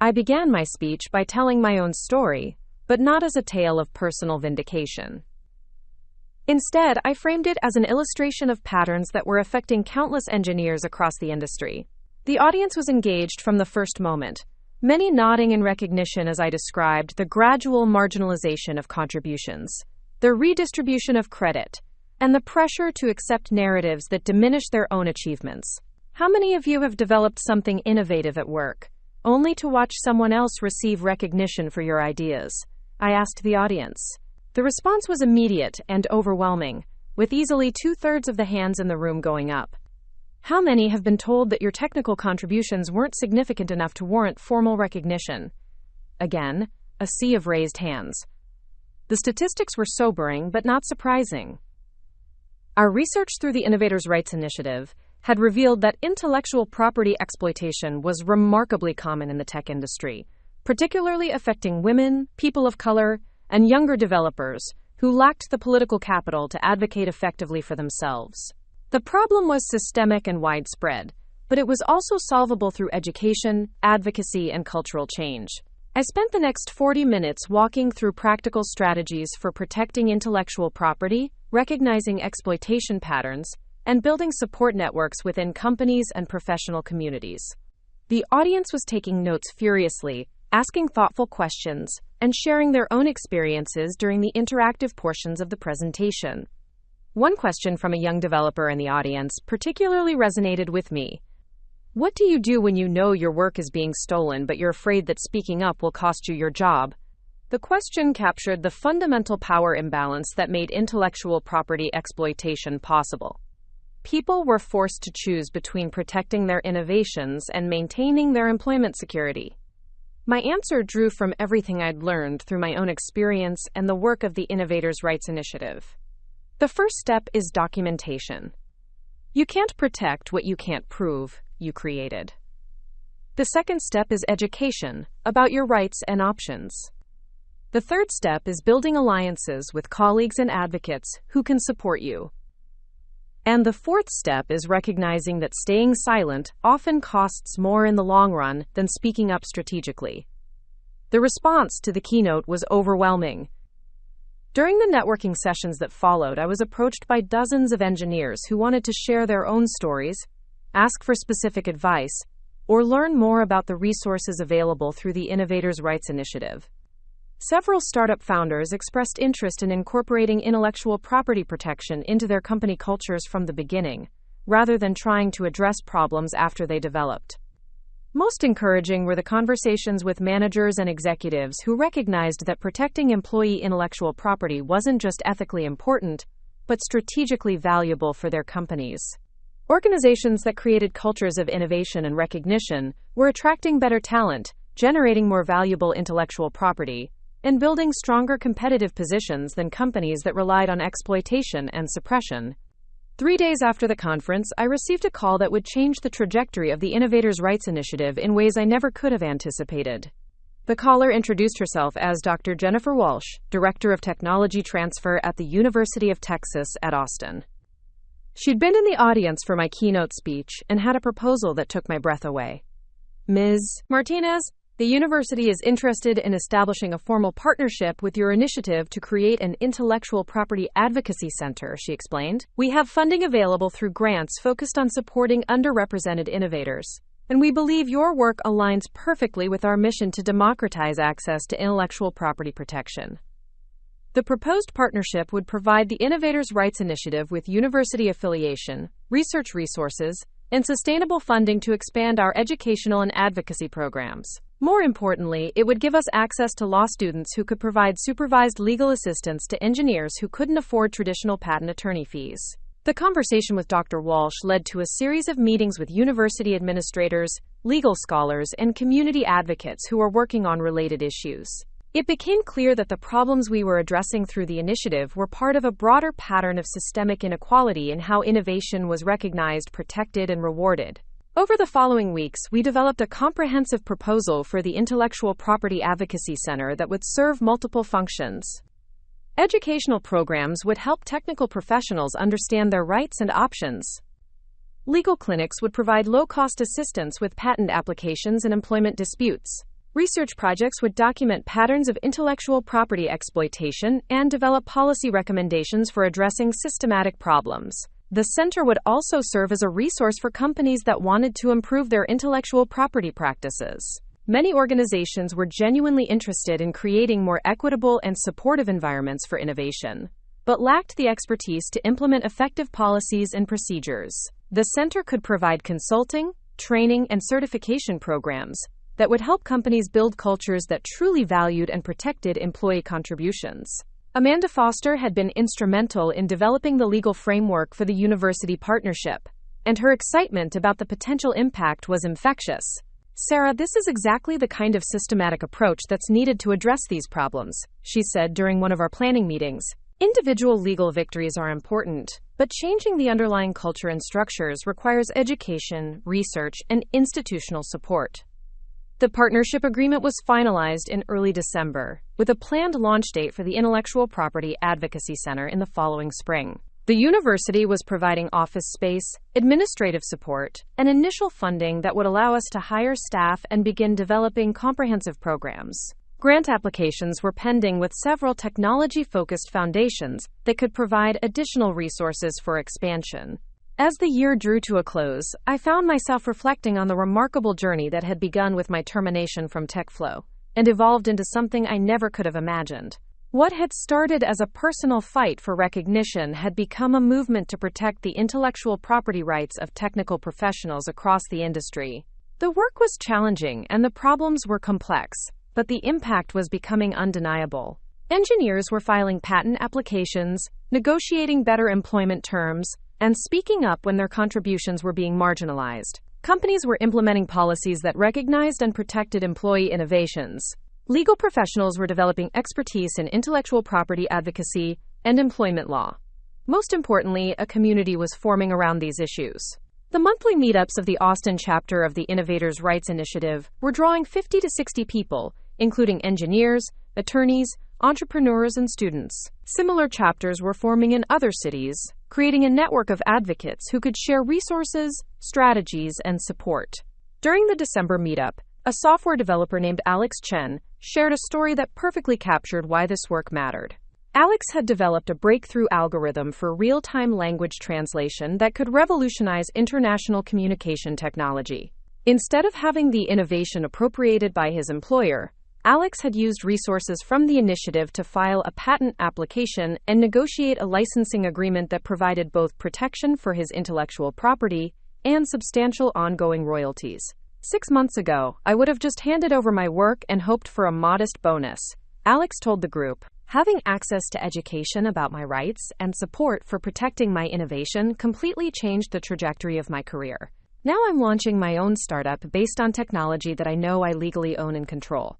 I began my speech by telling my own story, but not as a tale of personal vindication. Instead, I framed it as an illustration of patterns that were affecting countless engineers across the industry. The audience was engaged from the first moment, many nodding in recognition as I described the gradual marginalization of contributions, the redistribution of credit, and the pressure to accept narratives that diminish their own achievements. How many of you have developed something innovative at work, only to watch someone else receive recognition for your ideas? I asked the audience. The response was immediate and overwhelming, with easily 2/3 of the hands in the room going up. How many have been told that your technical contributions weren't significant enough to warrant formal recognition? Again, a sea of raised hands. The statistics were sobering but not surprising. Our research through the Innovators' Rights Initiative had revealed that intellectual property exploitation was remarkably common in the tech industry, particularly affecting women, people of color, and younger developers who lacked the political capital to advocate effectively for themselves. The problem was systemic and widespread, but it was also solvable through education, advocacy, and cultural change. I spent the next 40 minutes walking through practical strategies for protecting intellectual property, recognizing exploitation patterns, and building support networks within companies and professional communities. The audience was taking notes furiously, asking thoughtful questions, and sharing their own experiences during the interactive portions of the presentation. One question from a young developer in the audience particularly resonated with me. What do you do when you know your work is being stolen but you're afraid that speaking up will cost you your job? The question captured the fundamental power imbalance that made intellectual property exploitation possible. People were forced to choose between protecting their innovations and maintaining their employment security. My answer drew from everything I'd learned through my own experience and the work of the Innovators' Rights Initiative. The first step is documentation. You can't protect what you can't prove you created. The second step is education about your rights and options. The third step is building alliances with colleagues and advocates who can support you. And the fourth step is recognizing that staying silent often costs more in the long run than speaking up strategically. The response to the keynote was overwhelming. During the networking sessions that followed, I was approached by dozens of engineers who wanted to share their own stories, ask for specific advice, or learn more about the resources available through the Innovators' Rights Initiative. Several startup founders expressed interest in incorporating intellectual property protection into their company cultures from the beginning, rather than trying to address problems after they developed. Most encouraging were the conversations with managers and executives who recognized that protecting employee intellectual property wasn't just ethically important, but strategically valuable for their companies. Organizations that created cultures of innovation and recognition were attracting better talent, generating more valuable intellectual property, and building stronger competitive positions than companies that relied on exploitation and suppression. 3 days after the conference, I received a call that would change the trajectory of the Innovators' Rights Initiative in ways I never could have anticipated. The caller introduced herself as Dr. Jennifer Walsh, Director of Technology Transfer at the University of Texas at Austin. She'd been in the audience for my keynote speech and had a proposal that took my breath away. Ms. Martinez, the university is interested in establishing a formal partnership with your initiative to create an intellectual property advocacy center, she explained. We have funding available through grants focused on supporting underrepresented innovators, and we believe your work aligns perfectly with our mission to democratize access to intellectual property protection. The proposed partnership would provide the Innovators' Rights Initiative with university affiliation, research resources, and sustainable funding to expand our educational and advocacy programs. More importantly, it would give us access to law students who could provide supervised legal assistance to engineers who couldn't afford traditional patent attorney fees. The conversation with Dr. Walsh led to a series of meetings with university administrators, legal scholars, and community advocates who are working on related issues. It became clear that the problems we were addressing through the initiative were part of a broader pattern of systemic inequality in how innovation was recognized, protected, and rewarded. Over the following weeks, we developed a comprehensive proposal for the Intellectual Property Advocacy Center that would serve multiple functions. Educational programs would help technical professionals understand their rights and options. Legal clinics would provide low-cost assistance with patent applications and employment disputes. Research projects would document patterns of intellectual property exploitation and develop policy recommendations for addressing systematic problems. The center would also serve as a resource for companies that wanted to improve their intellectual property practices. Many organizations were genuinely interested in creating more equitable and supportive environments for innovation, but lacked the expertise to implement effective policies and procedures. The center could provide consulting, training, and certification programs that would help companies build cultures that truly valued and protected employee contributions. Amanda Foster had been instrumental in developing the legal framework for the university partnership, and her excitement about the potential impact was infectious. Sarah, this is exactly the kind of systematic approach that's needed to address these problems, she said during one of our planning meetings. Individual legal victories are important, but changing the underlying culture and structures requires education, research, and institutional support. The partnership agreement was finalized in early December, with a planned launch date for the Intellectual Property Advocacy Center in the following spring. The university was providing office space, administrative support, and initial funding that would allow us to hire staff and begin developing comprehensive programs. Grant applications were pending with several technology-focused foundations that could provide additional resources for expansion. As the year drew to a close, I found myself reflecting on the remarkable journey that had begun with my termination from TechFlow and evolved into something I never could have imagined. What had started as a personal fight for recognition had become a movement to protect the intellectual property rights of technical professionals across the industry. The work was challenging and the problems were complex, but the impact was becoming undeniable. Engineers were filing patent applications, negotiating better employment terms, and speaking up when their contributions were being marginalized. Companies were implementing policies that recognized and protected employee innovations. Legal professionals were developing expertise in intellectual property advocacy and employment law. Most importantly, a community was forming around these issues. The monthly meetups of the Austin chapter of the Innovators' Rights Initiative were drawing 50 to 60 people, including engineers, attorneys, entrepreneurs, and students. Similar chapters were forming in other cities, creating a network of advocates who could share resources, strategies, and support. During the December meetup, a software developer named Alex Chen shared a story that perfectly captured why this work mattered. Alex had developed a breakthrough algorithm for real-time language translation that could revolutionize international communication technology. Instead of having the innovation appropriated by his employer, Alex had used resources from the initiative to file a patent application and negotiate a licensing agreement that provided both protection for his intellectual property and substantial ongoing royalties. 6 months ago, I would have just handed over my work and hoped for a modest bonus, Alex told the group. Having access to education about my rights and support for protecting my innovation completely changed the trajectory of my career. Now I'm launching my own startup based on technology that I know I legally own and control.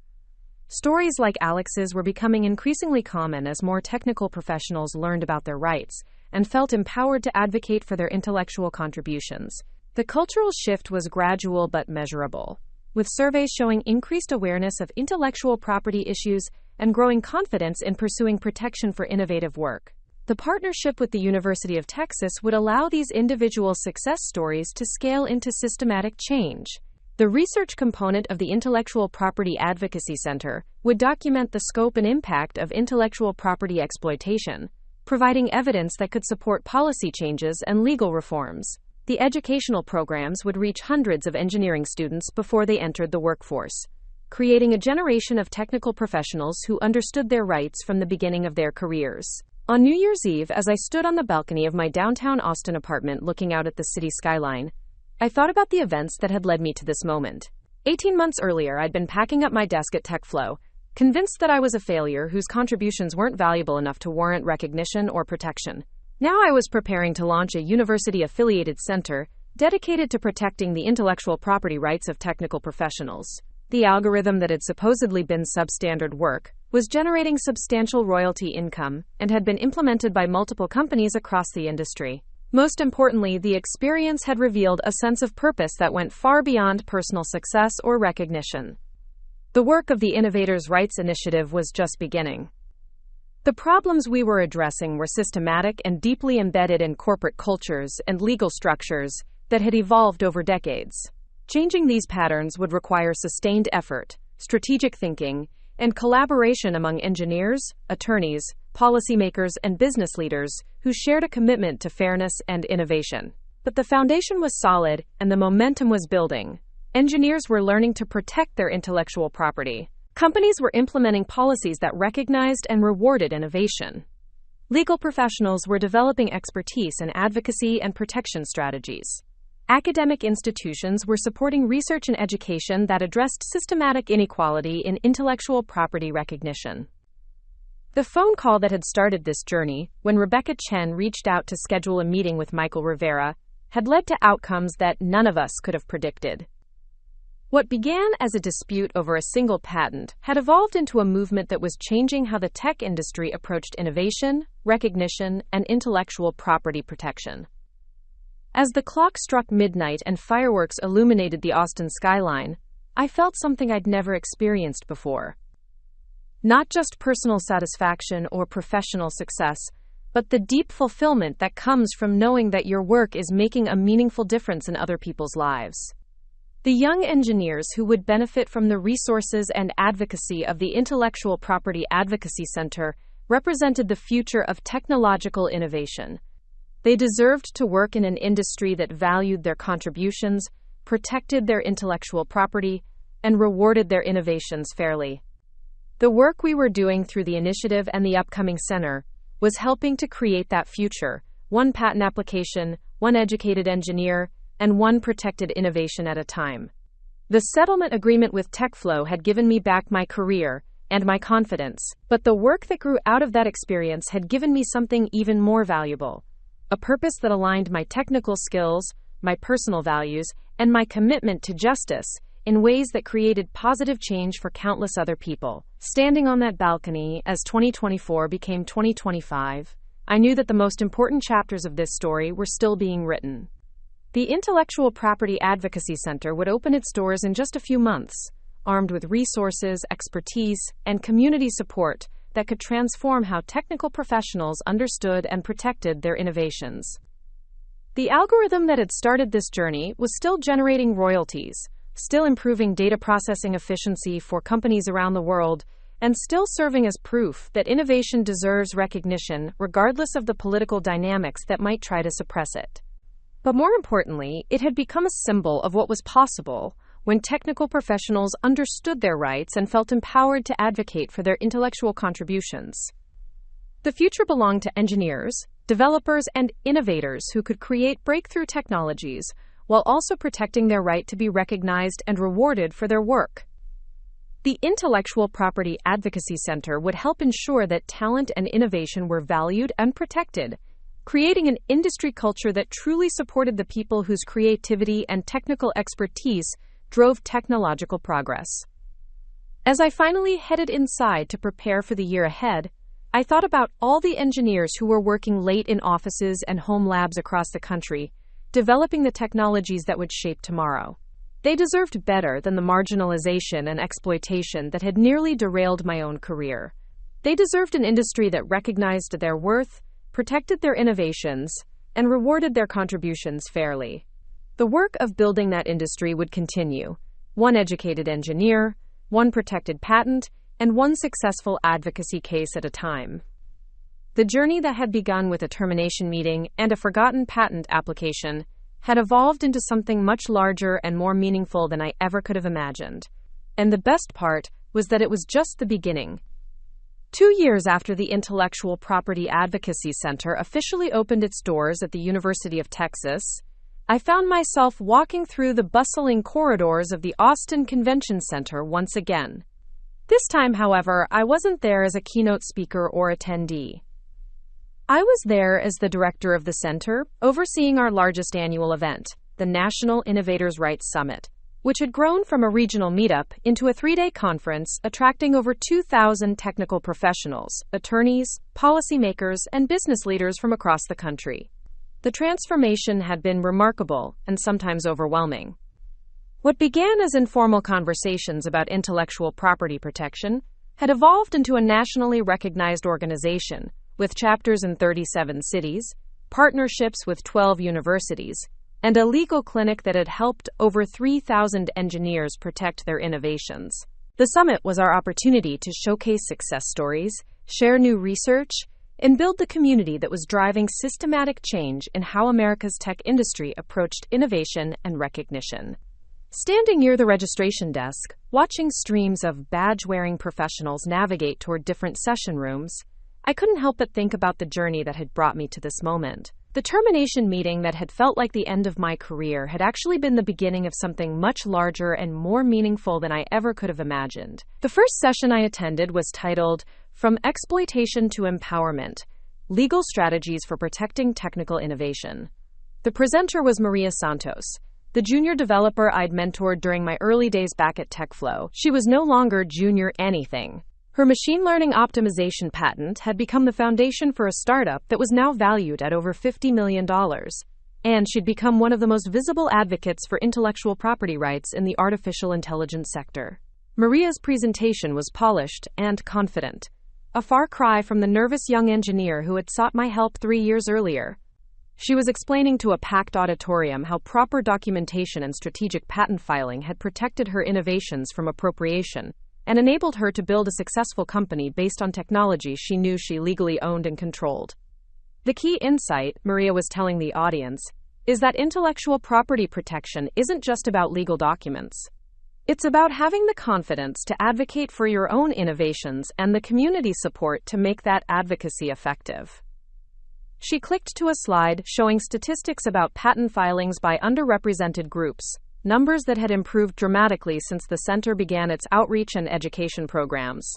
Stories like Alex's were becoming increasingly common as more technical professionals learned about their rights and felt empowered to advocate for their intellectual contributions. The cultural shift was gradual but measurable, with surveys showing increased awareness of intellectual property issues and growing confidence in pursuing protection for innovative work. The partnership with the University of Texas would allow these individual success stories to scale into systematic change. The research component of the Intellectual Property Advocacy Center would document the scope and impact of intellectual property exploitation, providing evidence that could support policy changes and legal reforms. The educational programs would reach hundreds of engineering students before they entered the workforce, creating a generation of technical professionals who understood their rights from the beginning of their careers. On New Year's Eve, as I stood on the balcony of my downtown Austin apartment looking out at the city skyline, I thought about the events that had led me to this moment. 18 months earlier, I'd been packing up my desk at TechFlow, convinced that I was a failure whose contributions weren't valuable enough to warrant recognition or protection. Now I was preparing to launch a university-affiliated center dedicated to protecting the intellectual property rights of technical professionals. The algorithm that had supposedly been substandard work was generating substantial royalty income and had been implemented by multiple companies across the industry. Most importantly, the experience had revealed a sense of purpose that went far beyond personal success or recognition. The work of the Innovators' Rights Initiative was just beginning. The problems we were addressing were systematic and deeply embedded in corporate cultures and legal structures that had evolved over decades. Changing these patterns would require sustained effort, strategic thinking, and collaboration among engineers, attorneys, policymakers, and business leaders who shared a commitment to fairness and innovation. But the foundation was solid and the momentum was building. Engineers were learning to protect their intellectual property. Companies were implementing policies that recognized and rewarded innovation. Legal professionals were developing expertise in advocacy and protection strategies. Academic institutions were supporting research and education that addressed systematic inequality in intellectual property recognition. The phone call that had started this journey, when Rebecca Chen reached out to schedule a meeting with Michael Rivera, had led to outcomes that none of us could have predicted. What began as a dispute over a single patent had evolved into a movement that was changing how the tech industry approached innovation, recognition, and intellectual property protection. As the clock struck midnight and fireworks illuminated the Austin skyline, I felt something I'd never experienced before. Not just personal satisfaction or professional success, but the deep fulfillment that comes from knowing that your work is making a meaningful difference in other people's lives. The young engineers who would benefit from the resources and advocacy of the Intellectual Property Advocacy Center represented the future of technological innovation. They deserved to work in an industry that valued their contributions, protected their intellectual property, and rewarded their innovations fairly. The work we were doing through the initiative and the upcoming center was helping to create that future, one patent application, one educated engineer, and one protected innovation at a time. The settlement agreement with TechFlow had given me back my career and my confidence, but the work that grew out of that experience had given me something even more valuable. A purpose that aligned my technical skills, my personal values, and my commitment to justice in ways that created positive change for countless other people. Standing on that balcony as 2024 became 2025, I knew that the most important chapters of this story were still being written. The Intellectual Property Advocacy Center would open its doors in just a few months, armed with resources, expertise, and community support that could transform how technical professionals understood and protected their innovations. The algorithm that had started this journey was still generating royalties, still improving data processing efficiency for companies around the world, and still serving as proof that innovation deserves recognition regardless of the political dynamics that might try to suppress it. But more importantly, it had become a symbol of what was possible when technical professionals understood their rights and felt empowered to advocate for their intellectual contributions. The future belonged to engineers, developers, and innovators who could create breakthrough technologies while also protecting their right to be recognized and rewarded for their work. The Intellectual Property Advocacy Center would help ensure that talent and innovation were valued and protected, creating an industry culture that truly supported the people whose creativity and technical expertise drove technological progress. As I finally headed inside to prepare for the year ahead, I thought about all the engineers who were working late in offices and home labs across the country, developing the technologies that would shape tomorrow. They deserved better than the marginalization and exploitation that had nearly derailed my own career. They deserved an industry that recognized their worth, protected their innovations, and rewarded their contributions fairly. The work of building that industry would continue, one educated engineer, one protected patent, and one successful advocacy case at a time. The journey that had begun with a termination meeting and a forgotten patent application had evolved into something much larger and more meaningful than I ever could have imagined. And the best part was that it was just the beginning. 2 years after the Intellectual Property Advocacy Center officially opened its doors at the University of Texas, I found myself walking through the bustling corridors of the Austin Convention Center once again. This time, however, I wasn't there as a keynote speaker or attendee. I was there as the director of the center, overseeing our largest annual event, the National Innovators' Rights Summit, which had grown from a regional meetup into a 3-day conference attracting over 2,000 technical professionals, attorneys, policymakers, and business leaders from across the country. The transformation had been remarkable and sometimes overwhelming. What began as informal conversations about intellectual property protection had evolved into a nationally recognized organization with chapters in 37 cities, partnerships with 12 universities, and a legal clinic that had helped over 3,000 engineers protect their innovations. The summit was our opportunity to showcase success stories, share new research, and build the community that was driving systematic change in how America's tech industry approached innovation and recognition. Standing near the registration desk, watching streams of badge-wearing professionals navigate toward different session rooms, I couldn't help but think about the journey that had brought me to this moment. The termination meeting that had felt like the end of my career had actually been the beginning of something much larger and more meaningful than I ever could have imagined. The first session I attended was titled, From Exploitation to Empowerment: Legal Strategies for Protecting Technical Innovation. The presenter was Maria Santos, the junior developer I'd mentored during my early days back at TechFlow. She was no longer junior anything. Her machine learning optimization patent had become the foundation for a startup that was now valued at over $50 million, and she'd become one of the most visible advocates for intellectual property rights in the artificial intelligence sector. Maria's presentation was polished and confident, a far cry from the nervous young engineer who had sought my help 3 years earlier. She was explaining to a packed auditorium how proper documentation and strategic patent filing had protected her innovations from appropriation and enabled her to build a successful company based on technology she knew she legally owned and controlled. The key insight, Maria was telling the audience, is that intellectual property protection isn't just about legal documents. It's about having the confidence to advocate for your own innovations and the community support to make that advocacy effective. She clicked to a slide showing statistics about patent filings by underrepresented groups, numbers that had improved dramatically since the center began its outreach and education programs.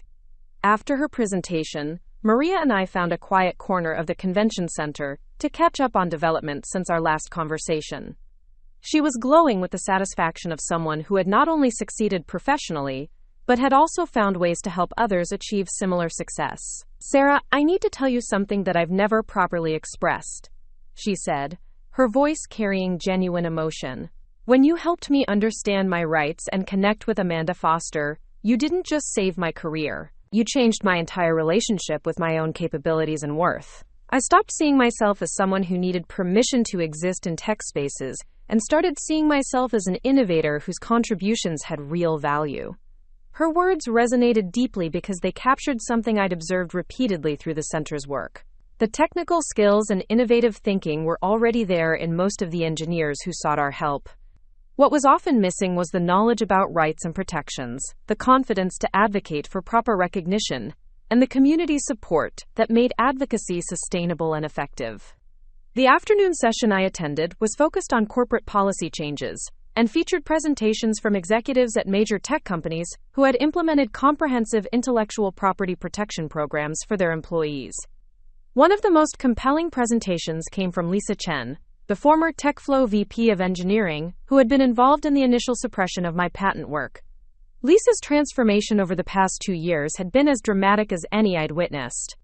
After her presentation, Maria and I found a quiet corner of the convention center to catch up on developments since our last conversation. She was glowing with the satisfaction of someone who had not only succeeded professionally, but had also found ways to help others achieve similar success. "Sarah, I need to tell you something that I've never properly expressed," she said, her voice carrying genuine emotion. "When you helped me understand my rights and connect with Amanda Foster, you didn't just save my career. You changed my entire relationship with my own capabilities and worth. I stopped seeing myself as someone who needed permission to exist in tech spaces and started seeing myself as an innovator whose contributions had real value." Her words resonated deeply because they captured something I'd observed repeatedly through the center's work. The technical skills and innovative thinking were already there in most of the engineers who sought our help. What was often missing was the knowledge about rights and protections, the confidence to advocate for proper recognition, and the community support that made advocacy sustainable and effective. The afternoon session I attended was focused on corporate policy changes and featured presentations from executives at major tech companies who had implemented comprehensive intellectual property protection programs for their employees. One of the most compelling presentations came from Lisa Chen, the former TechFlow VP of Engineering, who had been involved in the initial suppression of my patent work. Lisa's transformation over the past 2 years had been as dramatic as any I'd witnessed.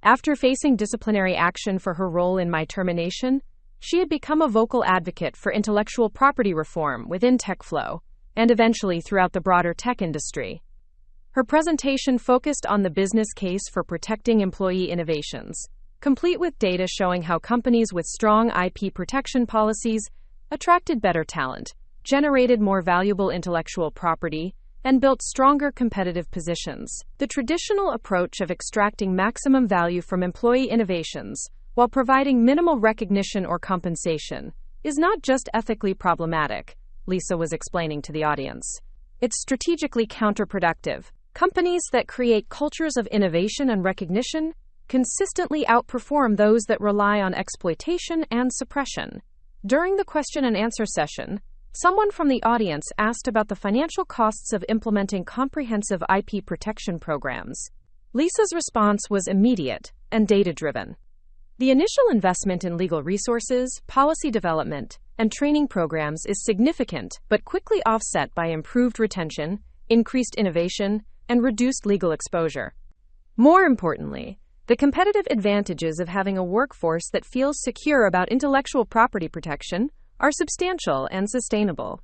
After facing disciplinary action for her role in my termination, she had become a vocal advocate for intellectual property reform within TechFlow, and eventually throughout the broader tech industry. Her presentation focused on the business case for protecting employee innovations, complete with data showing how companies with strong IP protection policies attracted better talent, generated more valuable intellectual property, and built stronger competitive positions. The traditional approach of extracting maximum value from employee innovations, while providing minimal recognition or compensation, is not just ethically problematic, Lisa was explaining to the audience. It's strategically counterproductive. Companies that create cultures of innovation and recognition consistently outperform those that rely on exploitation and suppression. During the question and answer session, someone from the audience asked about the financial costs of implementing comprehensive IP protection programs. Lisa's response was immediate and data-driven. The initial investment in legal resources, policy development, and training programs is significant but quickly offset by improved retention, increased innovation, and reduced legal exposure. More importantly, the competitive advantages of having a workforce that feels secure about intellectual property protection are substantial and sustainable.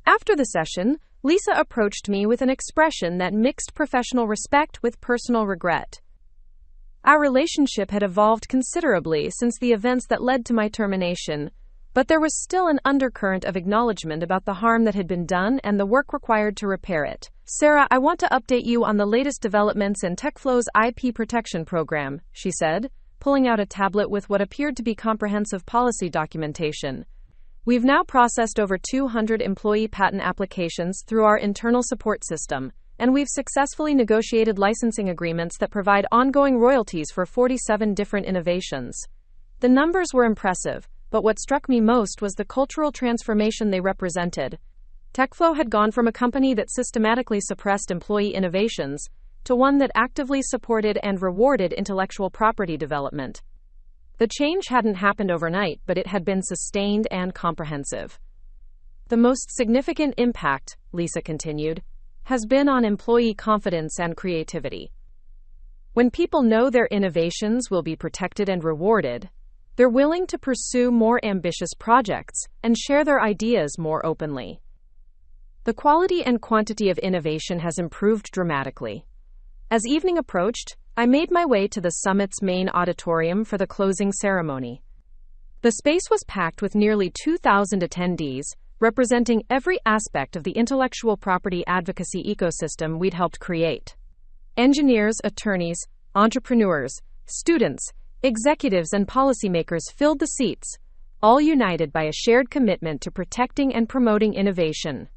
After the session, Lisa approached me with an expression that mixed professional respect with personal regret. Our relationship had evolved considerably since the events that led to my termination, but there was still an undercurrent of acknowledgement about the harm that had been done and the work required to repair it. Sarah, I want to update you on the latest developments in TechFlow's IP protection program, she said, pulling out a tablet with what appeared to be comprehensive policy documentation. We've now processed over 200 employee patent applications through our internal support system, and we've successfully negotiated licensing agreements that provide ongoing royalties for 47 different innovations. The numbers were impressive, but what struck me most was the cultural transformation they represented. TechFlow had gone from a company that systematically suppressed employee innovations to one that actively supported and rewarded intellectual property development. The change hadn't happened overnight, but it had been sustained and comprehensive. The most significant impact, Lisa continued, has been on employee confidence and creativity. When people know their innovations will be protected and rewarded, they're willing to pursue more ambitious projects and share their ideas more openly. The quality and quantity of innovation has improved dramatically. As evening approached, I made my way to the summit's main auditorium for the closing ceremony. The space was packed with nearly 2,000 attendees, representing every aspect of the intellectual property advocacy ecosystem we'd helped create. Engineers, attorneys, entrepreneurs, students, executives, and policymakers filled the seats, all united by a shared commitment to protecting and promoting innovation.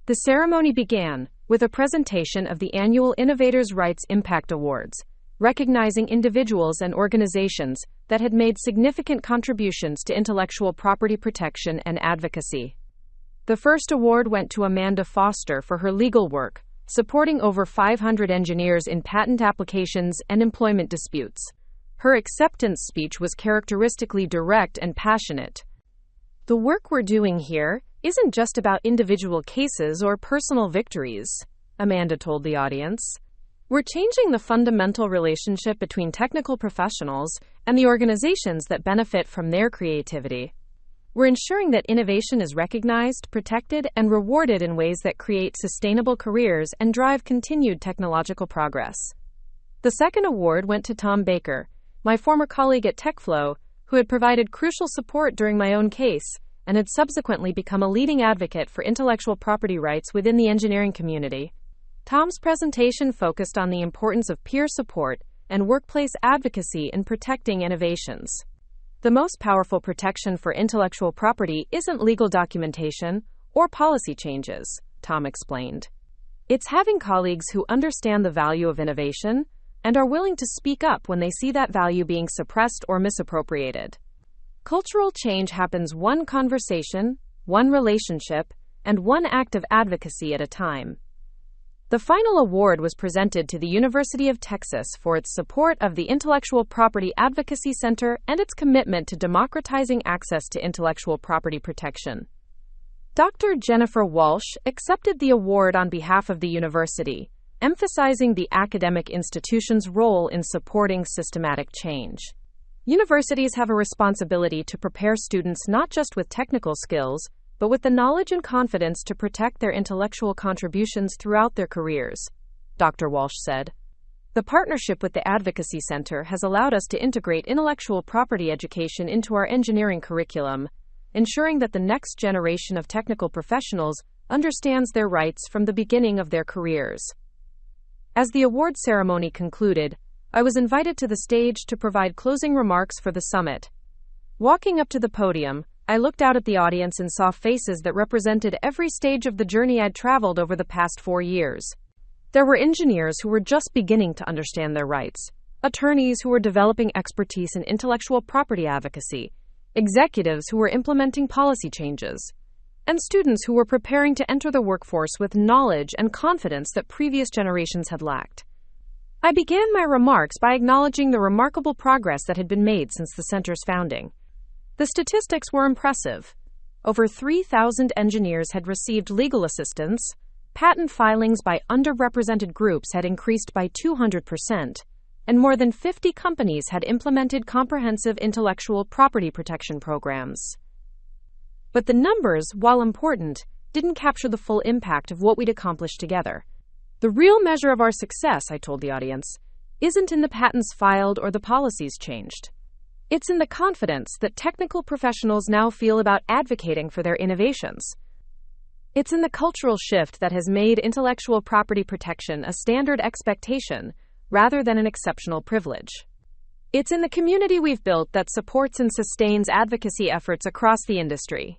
The ceremony began with a presentation of the annual Innovators' Rights Impact Awards, recognizing individuals and organizations that had made significant contributions to intellectual property protection and advocacy. The first award went to Amanda Foster for her legal work, supporting over 500 engineers in patent applications and employment disputes. Her acceptance speech was characteristically direct and passionate. The work we're doing here isn't just about individual cases or personal victories, Amanda told the audience. We're changing the fundamental relationship between technical professionals and the organizations that benefit from their creativity. We're ensuring that innovation is recognized, protected, and rewarded in ways that create sustainable careers and drive continued technological progress. The second award went to Tom Baker, my former colleague at TechFlow, who had provided crucial support during my own case and had subsequently become a leading advocate for intellectual property rights within the engineering community. Tom's presentation focused on the importance of peer support and workplace advocacy in protecting innovations. The most powerful protection for intellectual property isn't legal documentation or policy changes, Tom explained. It's having colleagues who understand the value of innovation and are willing to speak up when they see that value being suppressed or misappropriated. Cultural change happens one conversation, one relationship, and one act of advocacy at a time. The final award was presented to the University of Texas for its support of the Intellectual Property Advocacy Center and its commitment to democratizing access to intellectual property protection. Dr. Jennifer Walsh accepted the award on behalf of the university, emphasizing the academic institution's role in supporting systematic change. Universities have a responsibility to prepare students not just with technical skills, but with the knowledge and confidence to protect their intellectual contributions throughout their careers, Dr. Walsh said. The partnership with the Advocacy Center has allowed us to integrate intellectual property education into our engineering curriculum, ensuring that the next generation of technical professionals understands their rights from the beginning of their careers. As the award ceremony concluded, I was invited to the stage to provide closing remarks for the summit. Walking up to the podium, I looked out at the audience and saw faces that represented every stage of the journey I'd traveled over the past 4 years. There were engineers who were just beginning to understand their rights, attorneys who were developing expertise in intellectual property advocacy, executives who were implementing policy changes, and students who were preparing to enter the workforce with knowledge and confidence that previous generations had lacked. I began my remarks by acknowledging the remarkable progress that had been made since the center's founding. The statistics were impressive. Over 3,000 engineers had received legal assistance, patent filings by underrepresented groups had increased by 200%, and more than 50 companies had implemented comprehensive intellectual property protection programs. But the numbers, while important, didn't capture the full impact of what we'd accomplished together. The real measure of our success, I told the audience, isn't in the patents filed or the policies changed. It's in the confidence that technical professionals now feel about advocating for their innovations. It's in the cultural shift that has made intellectual property protection a standard expectation rather than an exceptional privilege. It's in the community we've built that supports and sustains advocacy efforts across the industry.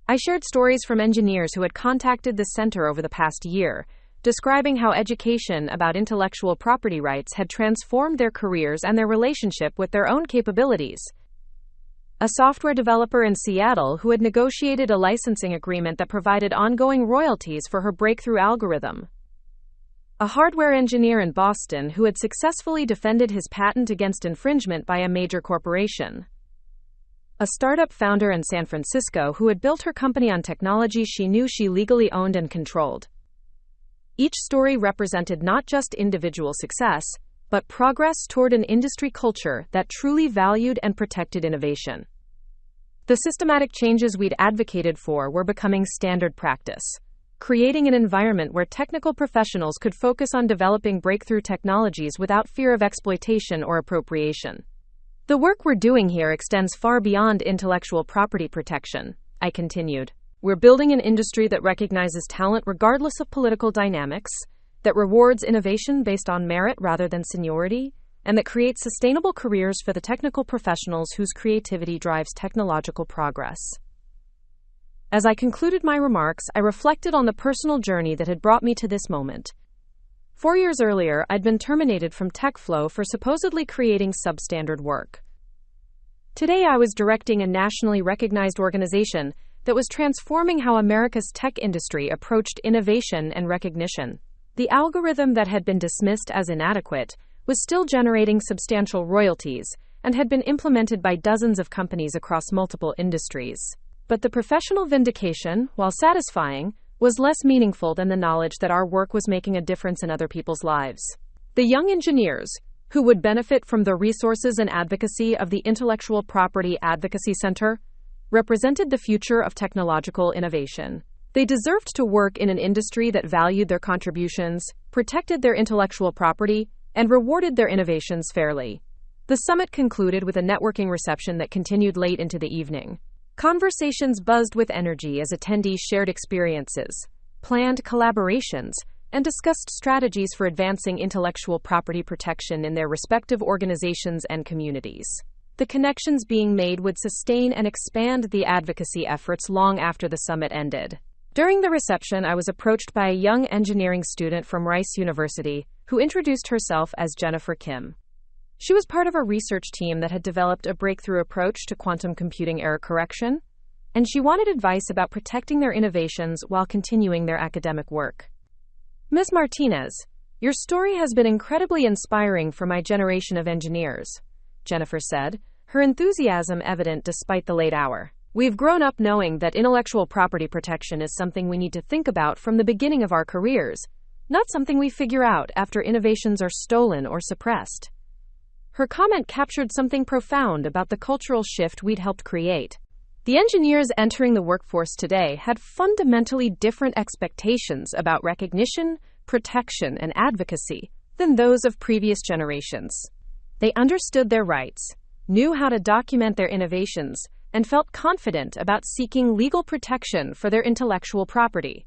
I shared stories from engineers who had contacted the center over the past year, describing how education about intellectual property rights had transformed their careers and their relationship with their own capabilities. A software developer in Seattle who had negotiated a licensing agreement that provided ongoing royalties for her breakthrough algorithm. A hardware engineer in Boston who had successfully defended his patent against infringement by a major corporation. A startup founder in San Francisco who had built her company on technology she knew she legally owned and controlled. Each story represented not just individual success, but progress toward an industry culture that truly valued and protected innovation. The systematic changes we'd advocated for were becoming standard practice, creating an environment where technical professionals could focus on developing breakthrough technologies without fear of exploitation or appropriation. The work we're doing here extends far beyond intellectual property protection, I continued. We're building an industry that recognizes talent regardless of political dynamics, that rewards innovation based on merit rather than seniority, and that creates sustainable careers for the technical professionals whose creativity drives technological progress. As I concluded my remarks, I reflected on the personal journey that had brought me to this moment. 4 years earlier, I'd been terminated from TechFlow for supposedly creating substandard work. Today, I was directing a nationally recognized organization that was transforming how America's tech industry approached innovation and recognition. The algorithm that had been dismissed as inadequate was still generating substantial royalties and had been implemented by dozens of companies across multiple industries. But the professional vindication, while satisfying, was less meaningful than the knowledge that our work was making a difference in other people's lives. The young engineers, who would benefit from the resources and advocacy of the Intellectual Property Advocacy Center, represented the future of technological innovation. They deserved to work in an industry that valued their contributions, protected their intellectual property, and rewarded their innovations fairly. The summit concluded with a networking reception that continued late into the evening. Conversations buzzed with energy as attendees shared experiences, planned collaborations, and discussed strategies for advancing intellectual property protection in their respective organizations and communities. The connections being made would sustain and expand the advocacy efforts long after the summit ended. During the reception, I was approached by a young engineering student from Rice University who introduced herself as Jennifer Kim. She was part of a research team that had developed a breakthrough approach to quantum computing error correction, and she wanted advice about protecting their innovations while continuing their academic work. Ms. Martinez, your story has been incredibly inspiring for my generation of engineers, Jennifer said, her enthusiasm evident despite the late hour. We've grown up knowing that intellectual property protection is something we need to think about from the beginning of our careers, not something we figure out after innovations are stolen or suppressed. Her comment captured something profound about the cultural shift we'd helped create. The engineers entering the workforce today had fundamentally different expectations about recognition, protection, and advocacy than those of previous generations. They understood their rights, knew how to document their innovations, and felt confident about seeking legal protection for their intellectual property.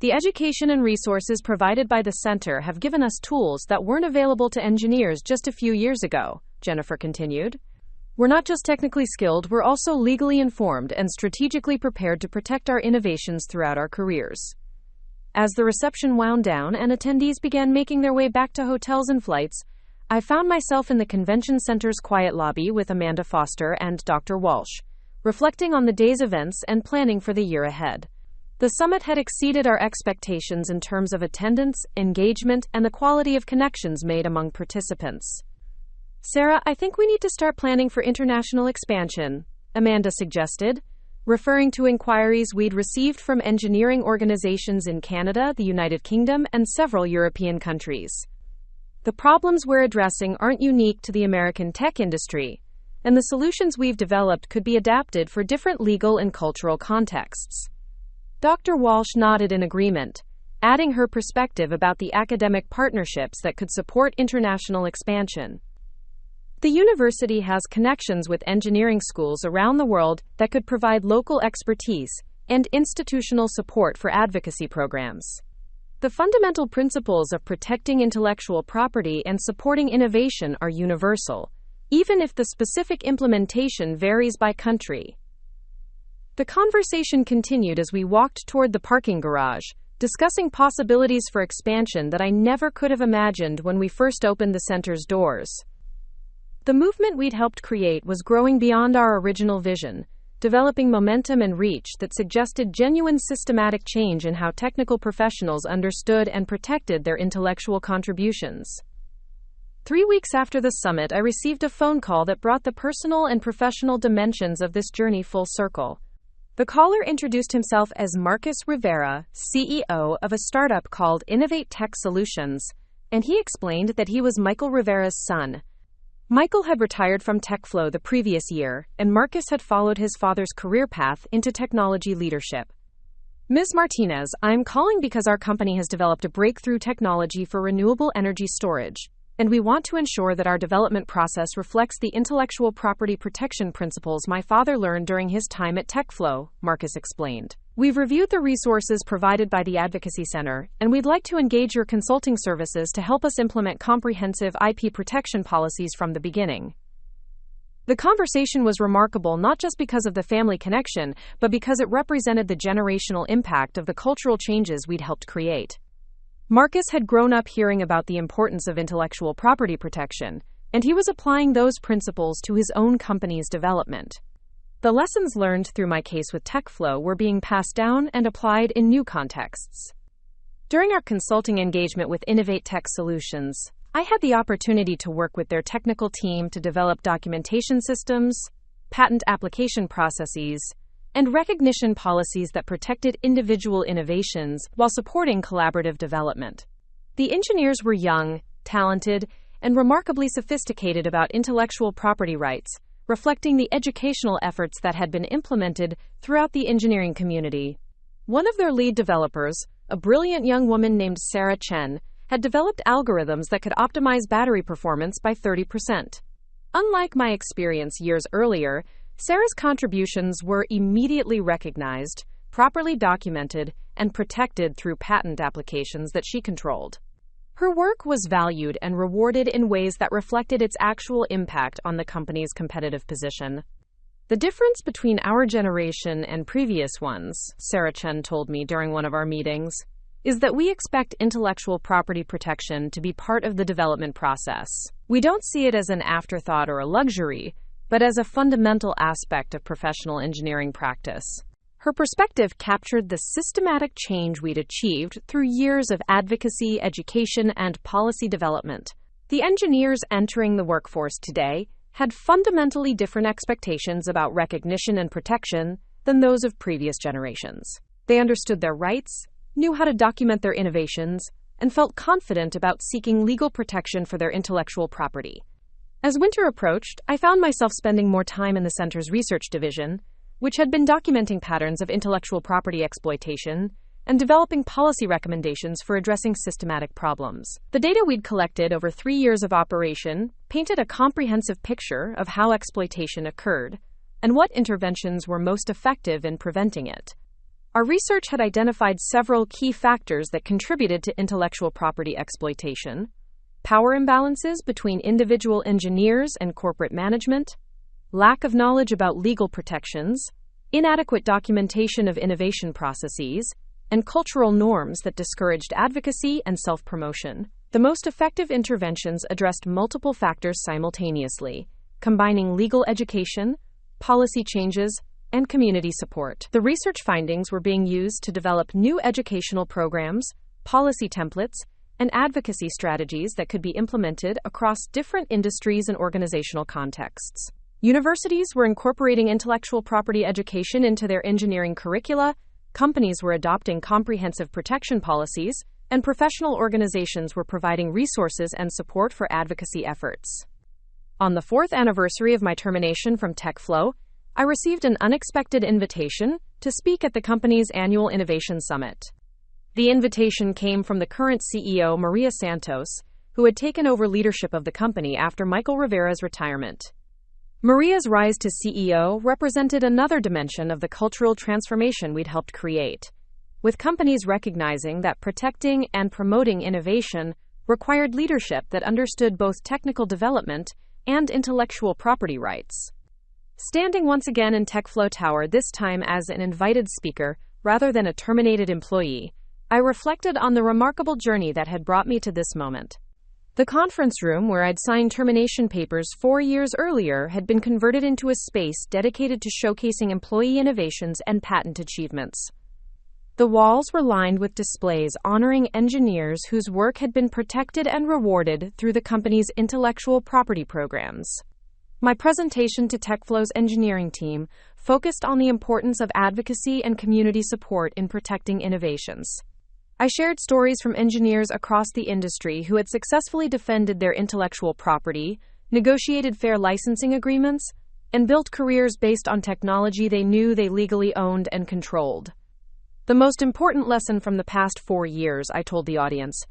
The education and resources provided by the center have given us tools that weren't available to engineers just a few years ago, Jennifer continued. We're not just technically skilled, we're also legally informed and strategically prepared to protect our innovations throughout our careers. As the reception wound down and attendees began making their way back to hotels and flights, I found myself in the convention center's quiet lobby with Amanda Foster and Dr. Walsh, reflecting on the day's events and planning for the year ahead. The summit had exceeded our expectations in terms of attendance, engagement, and the quality of connections made among participants. Sarah, I think we need to start planning for international expansion, Amanda suggested, referring to inquiries we'd received from engineering organizations in Canada, the United Kingdom, and several European countries. The problems we're addressing aren't unique to the American tech industry, and the solutions we've developed could be adapted for different legal and cultural contexts. Dr. Walsh nodded in agreement, adding her perspective about the academic partnerships that could support international expansion. The university has connections with engineering schools around the world that could provide local expertise and institutional support for advocacy programs. The fundamental principles of protecting intellectual property and supporting innovation are universal, even if the specific implementation varies by country. The conversation continued as we walked toward the parking garage, discussing possibilities for expansion that I never could have imagined when we first opened the center's doors. The movement we'd helped create was growing beyond our original vision, developing momentum and reach that suggested genuine systematic change in how technical professionals understood and protected their intellectual contributions. 3 weeks after the summit, I received a phone call that brought the personal and professional dimensions of this journey full circle. The caller introduced himself as Marcus Rivera, CEO of a startup called Innovate Tech Solutions, and he explained that he was Michael Rivera's son. Michael had retired from TechFlow the previous year, and Marcus had followed his father's career path into technology leadership. Ms. Martinez, I'm calling because our company has developed a breakthrough technology for renewable energy storage, and we want to ensure that our development process reflects the intellectual property protection principles my father learned during his time at TechFlow, Marcus explained. We've reviewed the resources provided by the Advocacy Center, and we'd like to engage your consulting services to help us implement comprehensive IP protection policies from the beginning. The conversation was remarkable not just because of the family connection, but because it represented the generational impact of the cultural changes we'd helped create. Marcus had grown up hearing about the importance of intellectual property protection, and he was applying those principles to his own company's development. The lessons learned through my case with TechFlow were being passed down and applied in new contexts. During our consulting engagement with Innovate Tech Solutions, I had the opportunity to work with their technical team to develop documentation systems, patent application processes, and recognition policies that protected individual innovations while supporting collaborative development. The engineers were young, talented, and remarkably sophisticated about intellectual property rights, reflecting the educational efforts that had been implemented throughout the engineering community. One of their lead developers, a brilliant young woman named Sarah Chen, had developed algorithms that could optimize battery performance by 30%. Unlike my experience years earlier, Sarah's contributions were immediately recognized, properly documented, and protected through patent applications that she controlled. Her work was valued and rewarded in ways that reflected its actual impact on the company's competitive position. The difference between our generation and previous ones, Sarah Chen told me during one of our meetings, is that we expect intellectual property protection to be part of the development process. We don't see it as an afterthought or a luxury, but as a fundamental aspect of professional engineering practice. Her perspective captured the systematic change we'd achieved through years of advocacy, education, and policy development. The engineers entering the workforce today had fundamentally different expectations about recognition and protection than those of previous generations. They understood their rights, knew how to document their innovations, and felt confident about seeking legal protection for their intellectual property. As winter approached, I found myself spending more time in the center's research division, which had been documenting patterns of intellectual property exploitation and developing policy recommendations for addressing systematic problems. The data we'd collected over 3 years of operation painted a comprehensive picture of how exploitation occurred and what interventions were most effective in preventing it. Our research had identified several key factors that contributed to intellectual property exploitation: power imbalances between individual engineers and corporate management, lack of knowledge about legal protections, inadequate documentation of innovation processes, and cultural norms that discouraged advocacy and self-promotion. The most effective interventions addressed multiple factors simultaneously, combining legal education, policy changes, and community support. The research findings were being used to develop new educational programs, policy templates, and advocacy strategies that could be implemented across different industries and organizational contexts. Universities were incorporating intellectual property education into their engineering curricula, companies were adopting comprehensive protection policies, and professional organizations were providing resources and support for advocacy efforts. On the 4th anniversary of my termination from TechFlow, I received an unexpected invitation to speak at the company's annual Innovation Summit. The invitation came from the current CEO, Maria Santos, who had taken over leadership of the company after Michael Rivera's retirement. Maria's rise to CEO represented another dimension of the cultural transformation we'd helped create, with companies recognizing that protecting and promoting innovation required leadership that understood both technical development and intellectual property rights. Standing once again in TechFlow Tower, this time as an invited speaker rather than a terminated employee, I reflected on the remarkable journey that had brought me to this moment. The conference room where I'd signed termination papers 4 years earlier had been converted into a space dedicated to showcasing employee innovations and patent achievements. The walls were lined with displays honoring engineers whose work had been protected and rewarded through the company's intellectual property programs. My presentation to TechFlow's engineering team focused on the importance of advocacy and community support in protecting innovations. I shared stories from engineers across the industry who had successfully defended their intellectual property, negotiated fair licensing agreements, and built careers based on technology they knew they legally owned and controlled. The most important lesson from the past 4 years, I told the audience,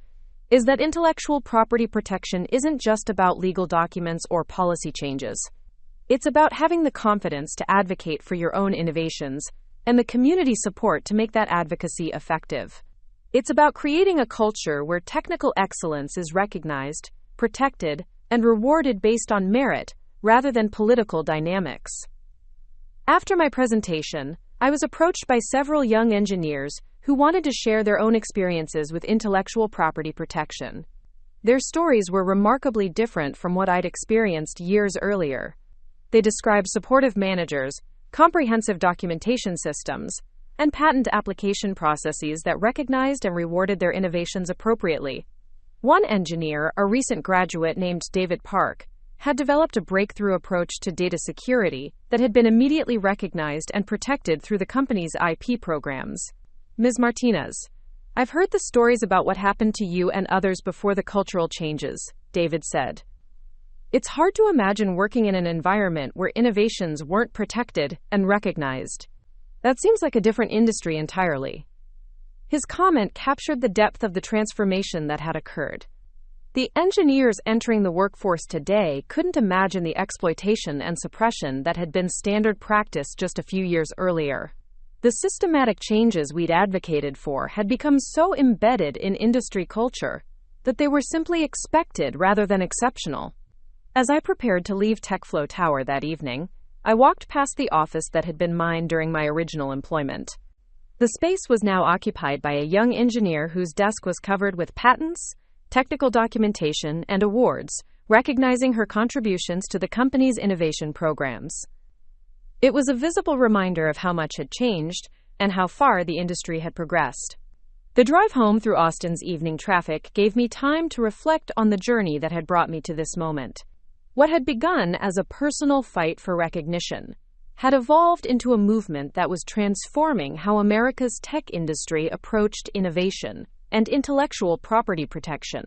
is that intellectual property protection isn't just about legal documents or policy changes. It's about having the confidence to advocate for your own innovations and the community support to make that advocacy effective. It's about creating a culture where technical excellence is recognized, protected, and rewarded based on merit rather than political dynamics. After my presentation, I was approached by several young engineers who wanted to share their own experiences with intellectual property protection. Their stories were remarkably different from what I'd experienced years earlier. They described supportive managers, comprehensive documentation systems, and patent application processes that recognized and rewarded their innovations appropriately. One engineer, a recent graduate named David Park, had developed a breakthrough approach to data security that had been immediately recognized and protected through the company's IP programs. Ms. Martinez, I've heard the stories about what happened to you and others before the cultural changes, David said. It's hard to imagine working in an environment where innovations weren't protected and recognized. That seems like a different industry entirely. His comment captured the depth of the transformation that had occurred. The engineers entering the workforce today couldn't imagine the exploitation and suppression that had been standard practice just a few years earlier. The systematic changes we'd advocated for had become so embedded in industry culture that they were simply expected rather than exceptional. As I prepared to leave TechFlow Tower that evening, I walked past the office that had been mine during my original employment. The space was now occupied by a young engineer whose desk was covered with patents, technical documentation, and awards, recognizing her contributions to the company's innovation programs. It was a visible reminder of how much had changed and how far the industry had progressed. The drive home through Austin's evening traffic gave me time to reflect on the journey that had brought me to this moment. What had begun as a personal fight for recognition had evolved into a movement that was transforming how America's tech industry approached innovation and intellectual property protection.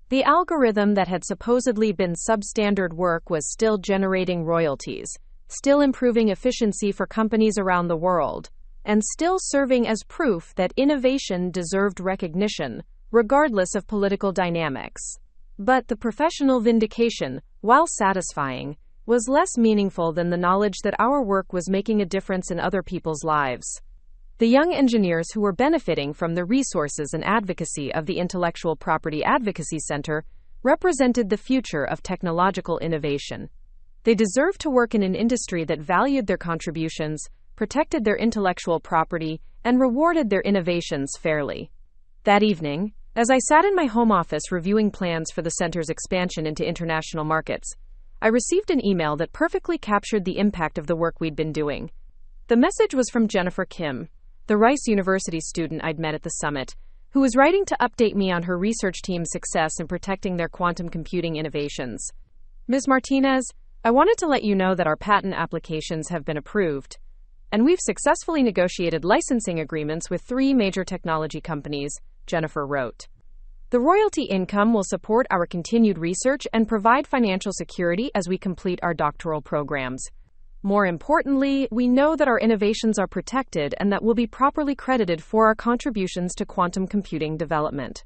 The algorithm that had supposedly been substandard work was still generating royalties, still improving efficiency for companies around the world, and still serving as proof that innovation deserved recognition, regardless of political dynamics. But the professional vindication, while satisfying, was less meaningful than the knowledge that our work was making a difference in other people's lives. The young engineers who were benefiting from the resources and advocacy of the Intellectual Property Advocacy Center represented the future of technological innovation. They deserved to work in an industry that valued their contributions, protected their intellectual property, and rewarded their innovations fairly. That evening, as I sat in my home office reviewing plans for the center's expansion into international markets, I received an email that perfectly captured the impact of the work we'd been doing. The message was from Jennifer Kim, the Rice University student I'd met at the summit, who was writing to update me on her research team's success in protecting their quantum computing innovations. Ms. Martinez, I wanted to let you know that our patent applications have been approved, and we've successfully negotiated licensing agreements with 3 major technology companies, Jennifer wrote. The royalty income will support our continued research and provide financial security as we complete our doctoral programs. More importantly, we know that our innovations are protected and that we'll be properly credited for our contributions to quantum computing development.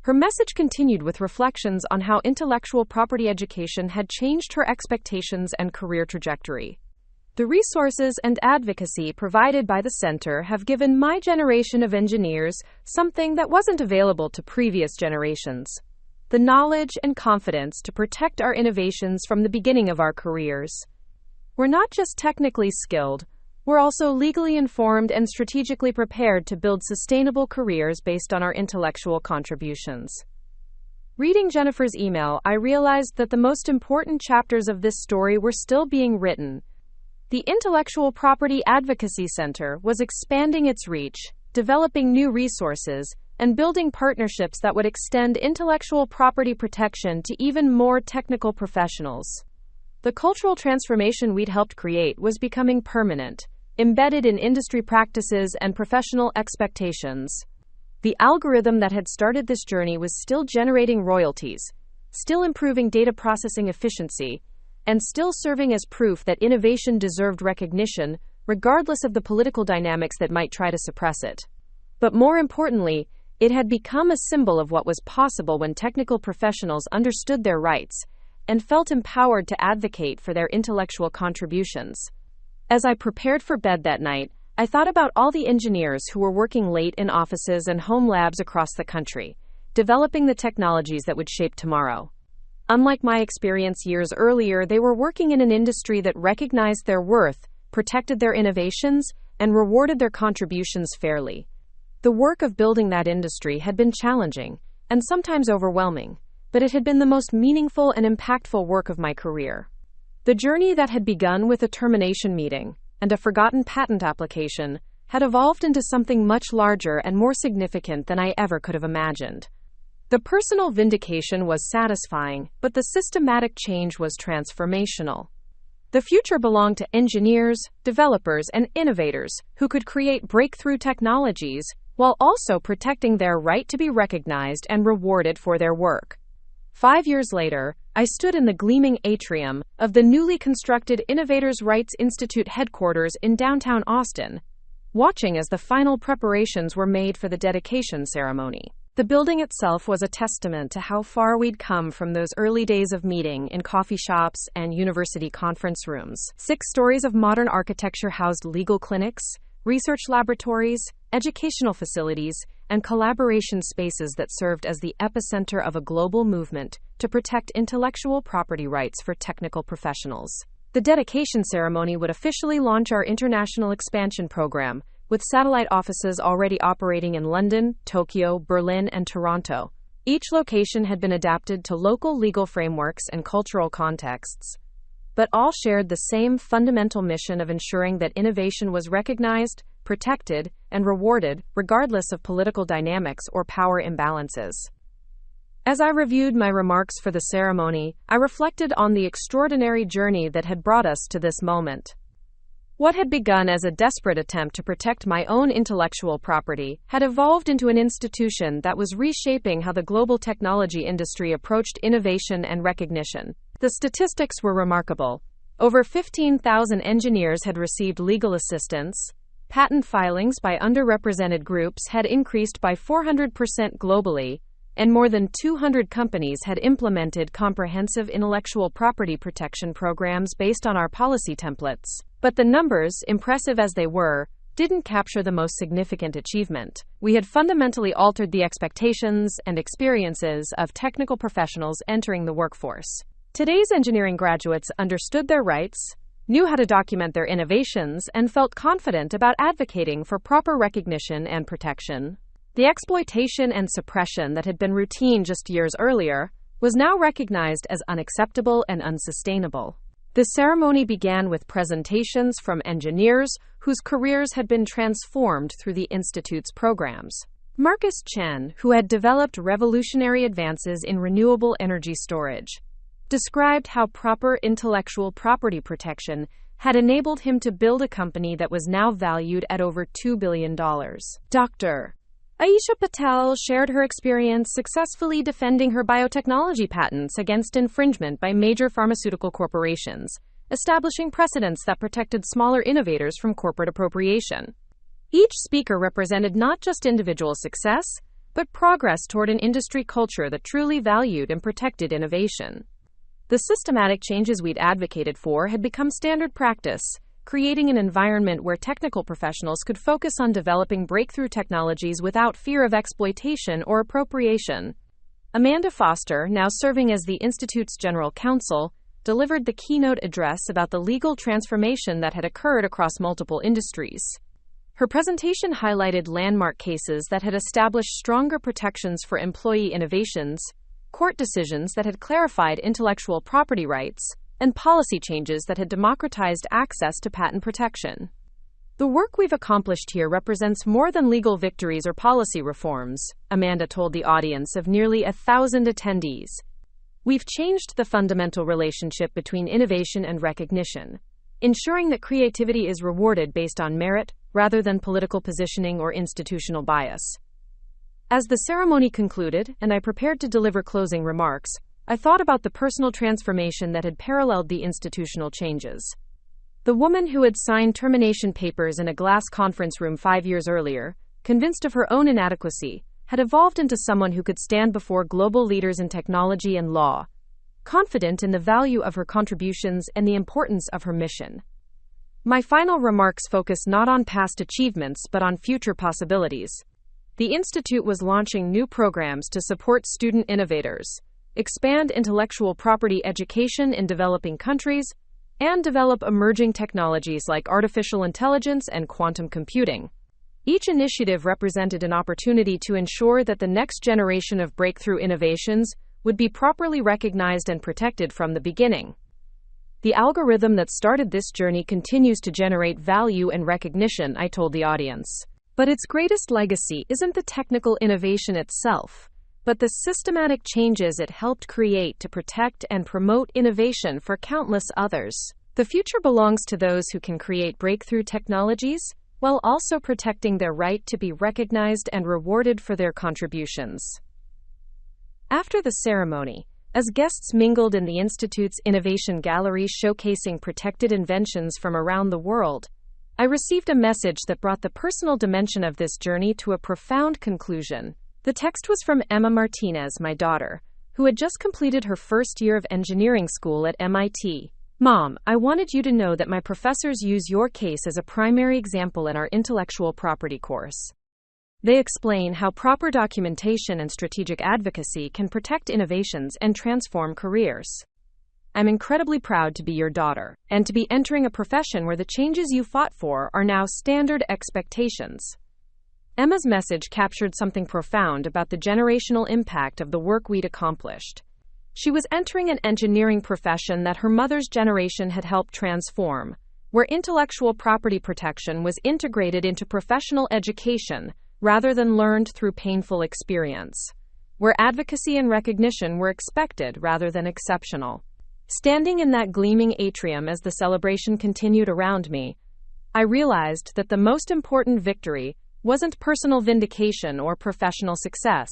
Her message continued with reflections on how intellectual property education had changed her expectations and career trajectory. The resources and advocacy provided by the center have given my generation of engineers something that wasn't available to previous generations: the knowledge and confidence to protect our innovations from the beginning of our careers. We're not just technically skilled, we're also legally informed and strategically prepared to build sustainable careers based on our intellectual contributions. Reading Jennifer's email, I realized that the most important chapters of this story were still being written. The Intellectual Property Advocacy Center was expanding its reach, developing new resources, and building partnerships that would extend intellectual property protection to even more technical professionals. The cultural transformation we'd helped create was becoming permanent, embedded in industry practices and professional expectations. The algorithm that had started this journey was still generating royalties, still improving data processing efficiency, and still serving as proof that innovation deserved recognition, regardless of the political dynamics that might try to suppress it. But more importantly, it had become a symbol of what was possible when technical professionals understood their rights and felt empowered to advocate for their intellectual contributions. As I prepared for bed that night, I thought about all the engineers who were working late in offices and home labs across the country, developing the technologies that would shape tomorrow. Unlike my experience years earlier, they were working in an industry that recognized their worth, protected their innovations, and rewarded their contributions fairly. The work of building that industry had been challenging, and sometimes overwhelming, but it had been the most meaningful and impactful work of my career. The journey that had begun with a termination meeting and a forgotten patent application had evolved into something much larger and more significant than I ever could have imagined. The personal vindication was satisfying, but the systematic change was transformational. The future belonged to engineers, developers, and innovators who could create breakthrough technologies while also protecting their right to be recognized and rewarded for their work. 5 years later, I stood in the gleaming atrium of the newly constructed Innovators' Rights Institute headquarters in downtown Austin, watching as the final preparations were made for the dedication ceremony. The building itself was a testament to how far we'd come from those early days of meeting in coffee shops and university conference rooms. 6 stories of modern architecture housed legal clinics, research laboratories, educational facilities, and collaboration spaces that served as the epicenter of a global movement to protect intellectual property rights for technical professionals. The dedication ceremony would officially launch our international expansion program, with satellite offices already operating in London, Tokyo, Berlin, and Toronto. Each location had been adapted to local legal frameworks and cultural contexts, but all shared the same fundamental mission of ensuring that innovation was recognized, protected, and rewarded, regardless of political dynamics or power imbalances. As I reviewed my remarks for the ceremony, I reflected on the extraordinary journey that had brought us to this moment. What had begun as a desperate attempt to protect my own intellectual property had evolved into an institution that was reshaping how the global technology industry approached innovation and recognition. The statistics were remarkable. Over 15,000 engineers had received legal assistance, Patent filings by underrepresented groups had increased by 400% globally, and more than 200 companies had implemented comprehensive intellectual property protection programs based on our policy templates. But the numbers, impressive as they were, didn't capture the most significant achievement. We had fundamentally altered the expectations and experiences of technical professionals entering the workforce. Today's engineering graduates understood their rights, knew how to document their innovations, and felt confident about advocating for proper recognition and protection. The exploitation and suppression that had been routine just years earlier was now recognized as unacceptable and unsustainable. The ceremony began with presentations from engineers whose careers had been transformed through the Institute's programs. Marcus Chen, who had developed revolutionary advances in renewable energy storage, described how proper intellectual property protection had enabled him to build a company that was now valued at over $2 billion. Dr. Aisha Patel shared her experience successfully defending her biotechnology patents against infringement by major pharmaceutical corporations, establishing precedents that protected smaller innovators from corporate appropriation. Each speaker represented not just individual success, but progress toward an industry culture that truly valued and protected innovation. The systematic changes we'd advocated for had become standard practice, creating an environment where technical professionals could focus on developing breakthrough technologies without fear of exploitation or appropriation. Amanda Foster, now serving as the Institute's general counsel, delivered the keynote address about the legal transformation that had occurred across multiple industries. Her presentation highlighted landmark cases that had established stronger protections for employee innovations, court decisions that had clarified intellectual property rights, and policy changes that had democratized access to patent protection. The work we've accomplished here represents more than legal victories or policy reforms, Amanda told the audience of nearly 1,000 attendees. We've changed the fundamental relationship between innovation and recognition, ensuring that creativity is rewarded based on merit rather than political positioning or institutional bias. As the ceremony concluded, and I prepared to deliver closing remarks, I thought about the personal transformation that had paralleled the institutional changes. The woman who had signed termination papers in a glass conference room 5 years earlier, convinced of her own inadequacy, had evolved into someone who could stand before global leaders in technology and law, confident in the value of her contributions and the importance of her mission. My final remarks focus not on past achievements but on future possibilities. The Institute was launching new programs to support student innovators, expand intellectual property education in developing countries, and develop emerging technologies like artificial intelligence and quantum computing. Each initiative represented an opportunity to ensure that the next generation of breakthrough innovations would be properly recognized and protected from the beginning. The algorithm that started this journey continues to generate value and recognition, I told the audience. But its greatest legacy isn't the technical innovation itself, but the systematic changes it helped create to protect and promote innovation for countless others. The future belongs to those who can create breakthrough technologies, while also protecting their right to be recognized and rewarded for their contributions. After the ceremony, as guests mingled in the Institute's Innovation Gallery showcasing protected inventions from around the world, I received a message that brought the personal dimension of this journey to a profound conclusion. The text was from Emma Martinez, my daughter, who had just completed her first year of engineering school at MIT. Mom, I wanted you to know that my professors use your case as a primary example in our intellectual property course. They explain how proper documentation and strategic advocacy can protect innovations and transform careers. I'm incredibly proud to be your daughter, and to be entering a profession where the changes you fought for are now standard expectations. Emma's message captured something profound about the generational impact of the work we'd accomplished. She was entering an engineering profession that her mother's generation had helped transform, where intellectual property protection was integrated into professional education rather than learned through painful experience, where advocacy and recognition were expected rather than exceptional. Standing in that gleaming atrium as the celebration continued around me, I realized that the most important victory wasn't personal vindication or professional success,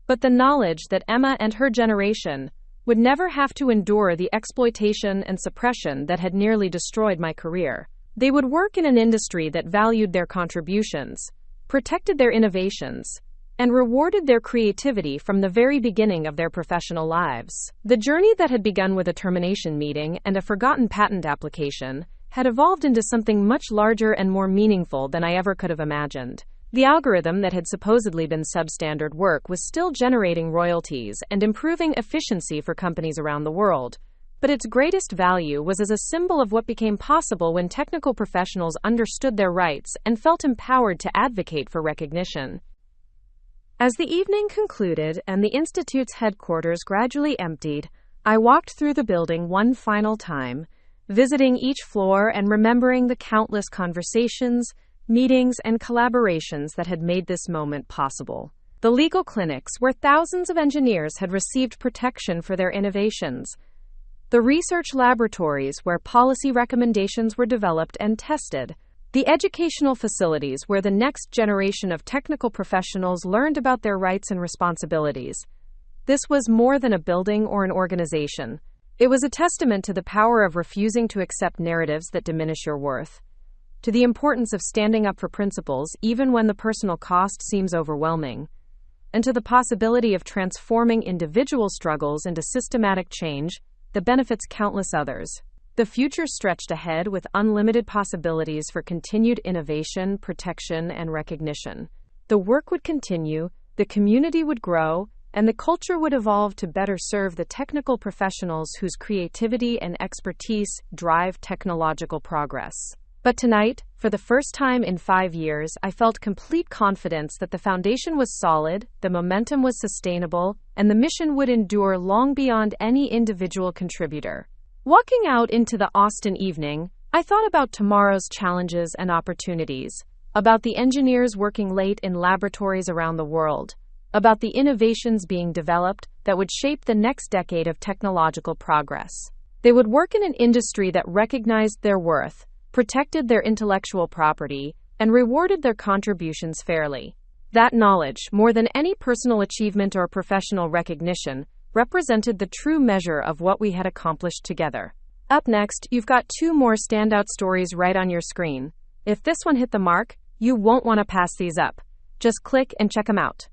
but the knowledge that Emma and her generation would never have to endure the exploitation and suppression that had nearly destroyed my career. They would work in an industry that valued their contributions, protected their innovations, and rewarded their creativity from the very beginning of their professional lives. The journey that had begun with a termination meeting and a forgotten patent application had evolved into something much larger and more meaningful than I ever could have imagined. The algorithm that had supposedly been substandard work was still generating royalties and improving efficiency for companies around the world, but its greatest value was as a symbol of what became possible when technical professionals understood their rights and felt empowered to advocate for recognition. As the evening concluded and the Institute's headquarters gradually emptied, I walked through the building one final time, visiting each floor and remembering the countless conversations, meetings, and collaborations that had made this moment possible. The legal clinics where thousands of engineers had received protection for their innovations. The research laboratories where policy recommendations were developed and tested. The educational facilities where the next generation of technical professionals learned about their rights and responsibilities. This was more than a building or an organization. It was a testament to the power of refusing to accept narratives that diminish your worth, to the importance of standing up for principles even when the personal cost seems overwhelming, and to the possibility of transforming individual struggles into systematic change that benefits countless others. The future stretched ahead with unlimited possibilities for continued innovation, protection, and recognition. The work would continue, the community would grow, and the culture would evolve to better serve the technical professionals whose creativity and expertise drive technological progress. But tonight, for the first time in 5 years, I felt complete confidence that the foundation was solid, the momentum was sustainable, and the mission would endure long beyond any individual contributor. Walking out into the Austin evening, I thought about tomorrow's challenges and opportunities, about the engineers working late in laboratories around the world, about the innovations being developed that would shape the next decade of technological progress. They would work in an industry that recognized their worth, protected their intellectual property, and rewarded their contributions fairly. That knowledge, more than any personal achievement or professional recognition, represented the true measure of what we had accomplished together. Up next, you've got 2 more standout stories right on your screen. If this one hit the mark, you won't want to pass these up. Just click and check them out.